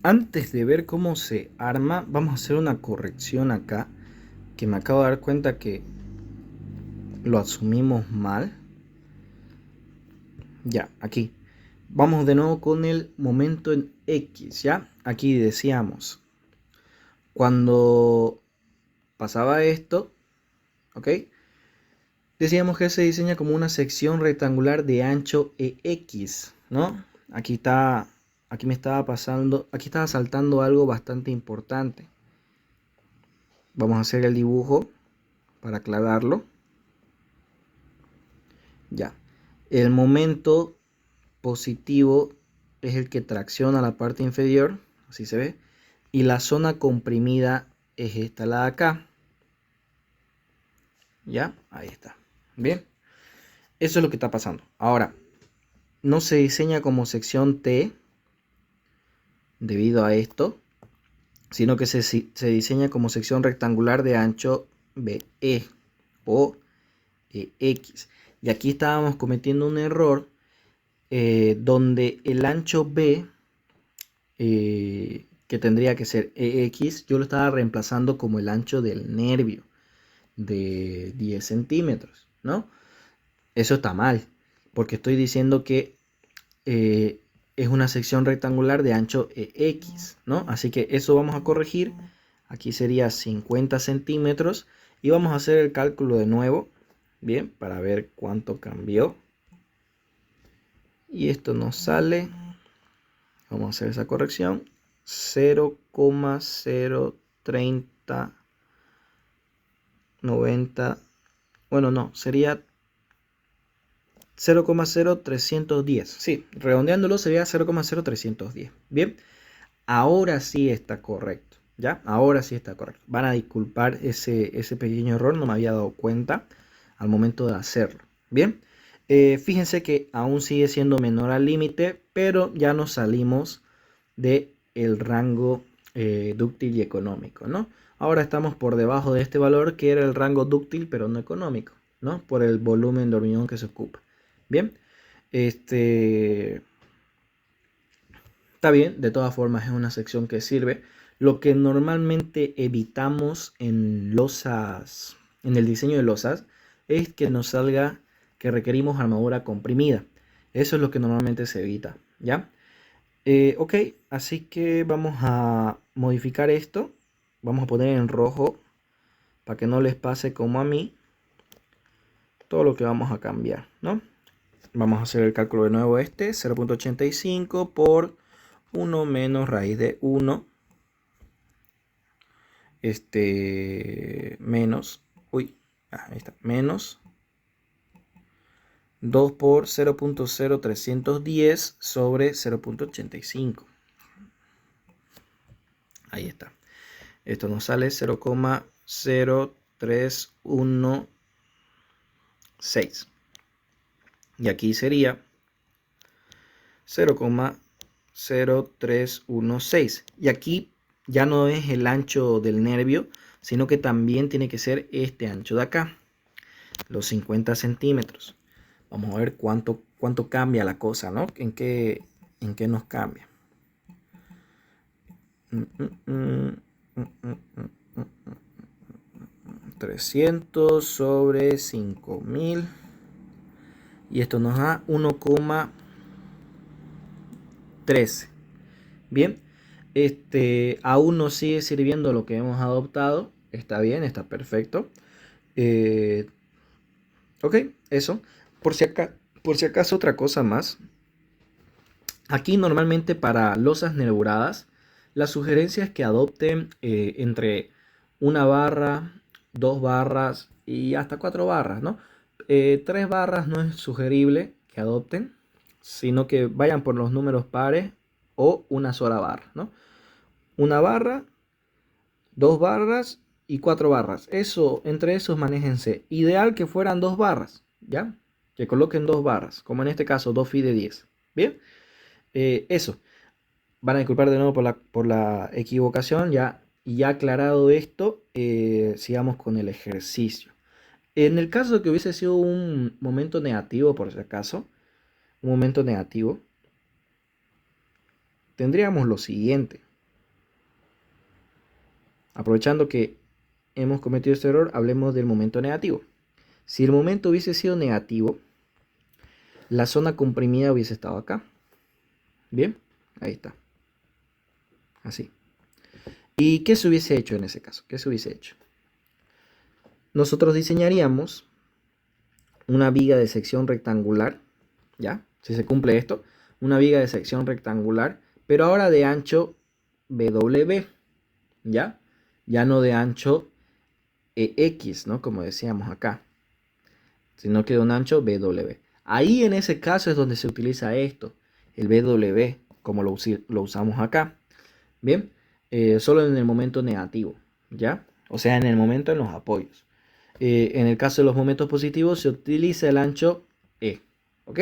Antes de ver cómo se arma, vamos a hacer una corrección acá, que me acabo de dar cuenta que lo asumimos mal. Ya, aquí. Vamos de nuevo con el momento en X, ¿ya? Aquí decíamos, cuando pasaba esto, ¿ok? Decíamos que se diseña como una sección rectangular de ancho EX, ¿no? Aquí está aquí me estaba pasando, aquí estaba saltando algo bastante importante. Vamos a hacer el dibujo para aclararlo. Ya. El momento positivo es el que tracciona la parte inferior, así se ve. Y la zona comprimida es esta, la de acá. Ya, ahí está. Bien. Eso es lo que está pasando. Ahora, no se diseña como sección T debido a esto, sino que se diseña como sección rectangular de ancho BE o X. Y aquí estábamos cometiendo un error donde el ancho B, que tendría que ser EX, yo lo estaba reemplazando como el ancho del nervio de 10 centímetros, ¿no? Eso está mal, porque estoy diciendo que es una sección rectangular de ancho EX, ¿no? Así que eso vamos a corregir. Aquí sería 50 centímetros y vamos a hacer el cálculo de nuevo, bien, para ver cuánto cambió. Y esto nos sale, vamos a hacer esa corrección, 0,03090, bueno, no, sería 0,0310. Sí, redondeándolo sería 0,0310. Bien, ahora sí está correcto. ¿Ya? Ahora sí está correcto. Van a disculpar ese pequeño error, no me había dado cuenta al momento de hacerlo. Bien, fíjense que aún sigue siendo menor al límite, pero ya nos salimos del rango dúctil y económico, ¿no? Ahora estamos por debajo de este valor que era el rango dúctil, pero no económico, ¿no? Por el volumen de hormigón que se ocupa. Bien, está bien, de todas formas es una sección que sirve. Lo que normalmente evitamos en losas, en el diseño de losas, es que nos salga que requerimos armadura comprimida. Eso es lo que normalmente se evita, ¿ya? Ok, así que vamos a modificar esto. Vamos a poner en rojo para que no les pase como a mí todo lo que vamos a cambiar, ¿no? Vamos a hacer el cálculo de nuevo 0,85 por 1 menos raíz de 1, menos, ahí está, menos 2 por 0,0310 sobre 0,85. Ahí está. Esto nos sale 0,0316. Y aquí sería 0,0316. Y aquí ya no es el ancho del nervio, sino que también tiene que ser este ancho de acá, los 50 centímetros. Vamos a ver cuánto cambia la cosa, ¿no? ¿En qué nos cambia? 300 sobre 5000. Y esto nos da 1,13. Bien. Aún nos sigue sirviendo lo que hemos adoptado. Está bien, está perfecto. Ok, eso. Por si acaso otra cosa más. Aquí normalmente para losas nerburadas, la sugerencia es que adopten entre una barra, 2 barras y hasta 4 barras, ¿no? 3 barras no es sugerible que adopten, sino que vayan por los números pares o una sola barra, ¿no? Una barra, 2 barras y 4 barras. Eso, entre esos manéjense. Ideal que fueran 2 barras, ¿ya? Que coloquen 2 barras, como en este caso 2 fi de 10. Bien, eso. Van a disculpar de nuevo por la equivocación. Ya aclarado esto, sigamos con el ejercicio. En el caso de que hubiese sido un momento negativo, por si acaso, un momento negativo, tendríamos lo siguiente. Aprovechando que hemos cometido este error, hablemos del momento negativo. Si el momento hubiese sido negativo, la zona comprimida hubiese estado acá. Bien, ahí está. Así. ¿Y qué se hubiese hecho en ese caso? ¿Qué se hubiese hecho? Nosotros diseñaríamos una viga de sección rectangular, ¿ya? Si se cumple esto, una viga de sección rectangular, pero ahora de ancho BW, ¿ya? Ya no de ancho EX, ¿no? Como decíamos acá, sino que de un ancho BW. Ahí en ese caso es donde se utiliza esto, el BW, como lo usamos acá. Bien, solo en el momento negativo, ¿ya? O sea, en el momento en los apoyos. En el caso de los momentos positivos se utiliza el ancho E, ¿ok?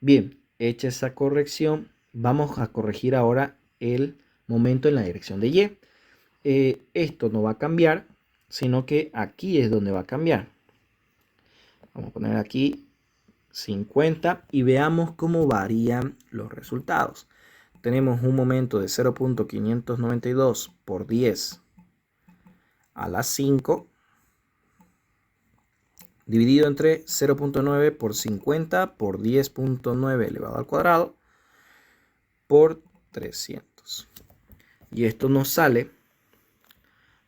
Bien, hecha esa corrección, vamos a corregir ahora el momento en la dirección de Y. Esto no va a cambiar, sino que aquí es donde va a cambiar. Vamos a poner aquí 50 y veamos cómo varían los resultados. Tenemos un momento de 0.592 por 10 a la 5 dividido entre 0.9 por 50 por 10.9 elevado al cuadrado por 300. Y esto nos sale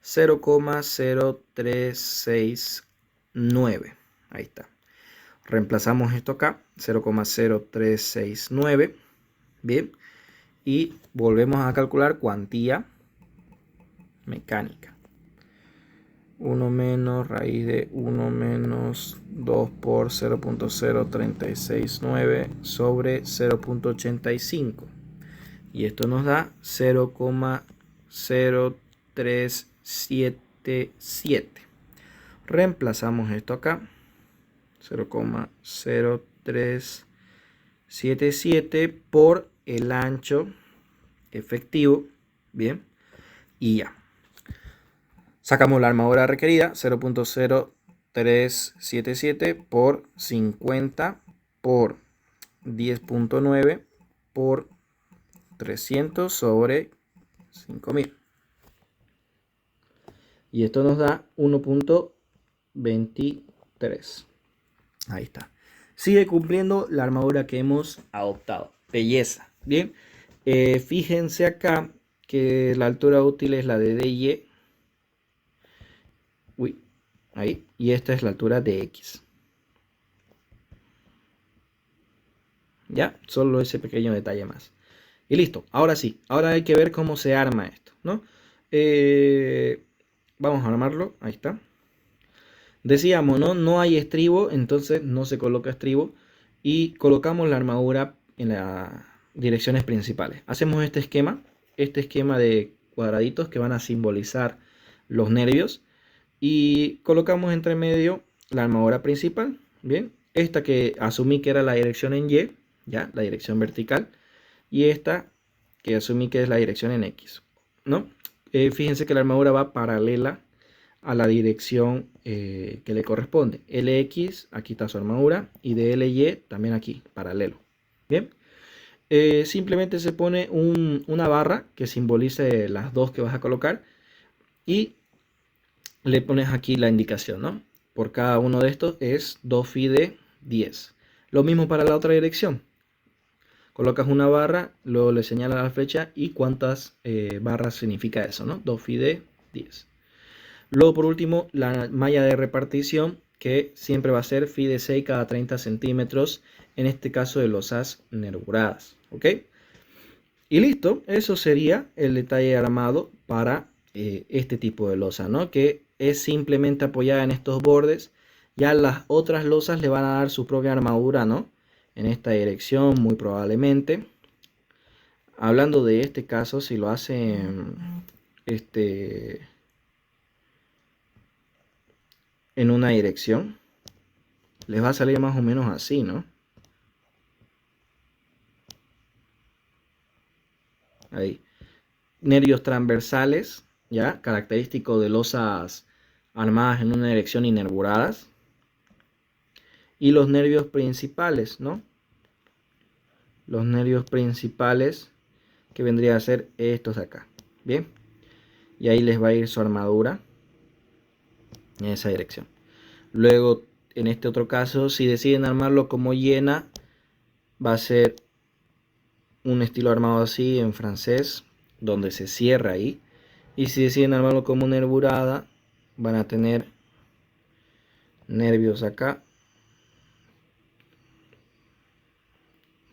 0,0369. Ahí está. Reemplazamos esto acá, 0,0369. Bien. Y volvemos a calcular cuantía mecánica. 1 menos raíz de 1 menos 2 por 0.0369 sobre 0.85. Y esto nos da 0,0377. Reemplazamos esto acá. 0,0377 por el ancho efectivo. Bien. Y ya. Sacamos la armadura requerida, 0.0377 por 50 por 10.9 por 300 sobre 5000. Y esto nos da 1.23. Ahí está. Sigue cumpliendo la armadura que hemos adoptado. Belleza. Bien. Fíjense acá que la altura útil es la de DY. Uy, ahí. Y esta es la altura de X. Ya, solo ese pequeño detalle más. Y listo, ahora sí, ahora hay que ver cómo se arma esto, ¿no? Vamos a armarlo, ahí está. Decíamos, ¿no? No hay estribo, entonces no se coloca estribo. Y colocamos la armadura en las direcciones principales. Hacemos este esquema de cuadraditos que van a simbolizar los nervios. Y colocamos entre medio la armadura principal, ¿bien? Esta que asumí que era la dirección en Y, ya, la dirección vertical. Y esta que asumí que es la dirección en X, ¿no? Fíjense que la armadura va paralela a la dirección que le corresponde. LX, aquí está su armadura, y de LY también aquí, paralelo. Bien. Simplemente se pone una barra que simbolice las dos que vas a colocar y le pones aquí la indicación, ¿no? Por cada uno de estos es 2 de 10. Lo mismo para la otra dirección. Colocas una barra, luego le señalas la flecha y cuántas barras significa eso, ¿no? 2 de 10. Luego, por último, la malla de repartición, que siempre va a ser phi de 6 cada 30 centímetros, en este caso de losas nerburadas, ¿ok? Y listo, eso sería el detalle armado para este tipo de losa, ¿no? Que es simplemente apoyada en estos bordes. Ya las otras losas le van a dar su propia armadura, ¿no? En esta dirección, muy probablemente. Hablando de este caso, si lo hacen en una dirección, les va a salir más o menos así, ¿no? Ahí. Nervios transversales, ya, característico de losas armadas en una dirección y nerburadas. Y los nervios principales, ¿no? Los nervios principales que vendría a ser estos acá. Bien. Y ahí les va a ir su armadura en esa dirección. Luego, en este otro caso, si deciden armarlo como llena, va a ser un estilo armado así en francés, donde se cierra ahí. Y si deciden armarlo como nervurada, van a tener nervios acá,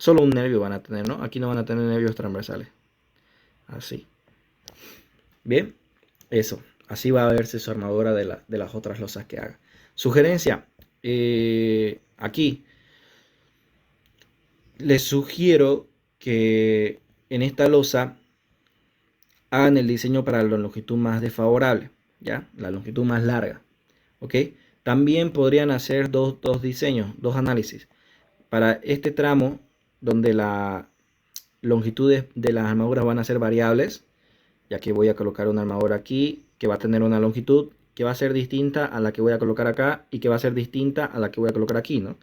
Solo un nervio van a tener, ¿no? Aquí no van a tener nervios transversales. Así. Bien, eso. Así va a verse su armadura de las otras losas que haga. Sugerencia. Aquí les sugiero que en esta losa hagan el diseño para la longitud más desfavorable, ¿ya? La longitud más larga, ¿ok? También podrían hacer dos diseños, dos análisis. Para este tramo, donde la longitud de las armaduras van a ser variables, ya que voy a colocar una armadura aquí, que va a tener una longitud que va a ser distinta a la que voy a colocar acá, y que va a ser distinta a la que voy a colocar aquí, ¿no?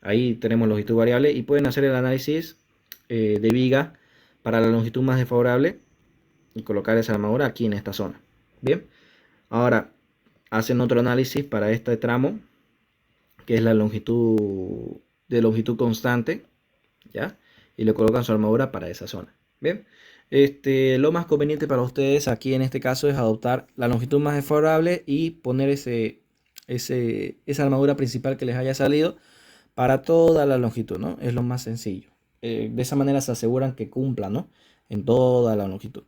Ahí tenemos longitud variable, y pueden hacer el análisis de viga para la longitud más desfavorable, y colocar esa armadura aquí en esta zona. Bien, ahora hacen otro análisis para este tramo, que es la longitud de longitud constante, ¿ya? Y le colocan su armadura para esa zona. Bien, lo más conveniente para ustedes aquí en este caso es adoptar la longitud más desfavorable y poner esa armadura principal que les haya salido para toda la longitud, ¿no? Es lo más sencillo. De esa manera se aseguran que cumplan, ¿no? En toda la longitud.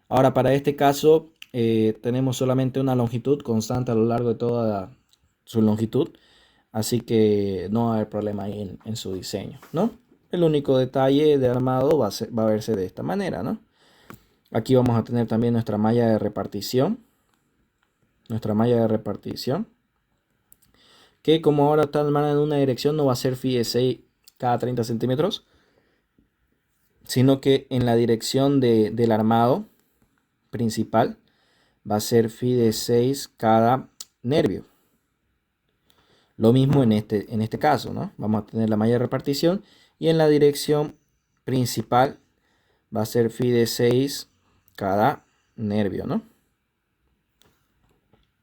Ahora, para este caso, tenemos solamente una longitud constante a lo largo de toda su longitud, así que no va a haber problema ahí en su diseño, ¿no? El único detalle de armado va a verse de esta manera, ¿no? Aquí vamos a tener también nuestra malla de repartición. Nuestra malla de repartición, que como ahora está armada en una dirección, no va a ser phi de 6 cada 30 centímetros, sino que en la dirección del armado principal va a ser phi de 6 cada nervio. Lo mismo en este caso, ¿no? Vamos a tener la malla de repartición y en la dirección principal va a ser phi de 6 cada nervio, ¿no?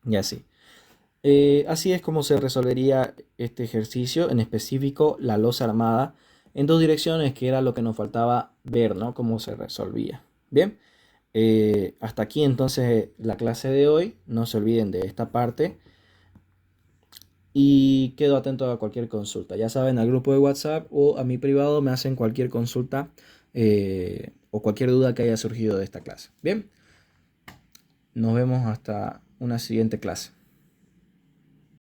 Y así. Así es como se resolvería este ejercicio, en específico la losa armada en dos direcciones, que era lo que nos faltaba ver, ¿no? Cómo se resolvía. Bien, hasta aquí entonces la clase de hoy. No se olviden de esta parte y quedo atento a cualquier consulta. Ya saben, al grupo de WhatsApp o a mi privado me hacen cualquier consulta o cualquier duda que haya surgido de esta clase. Bien, nos vemos hasta una siguiente clase.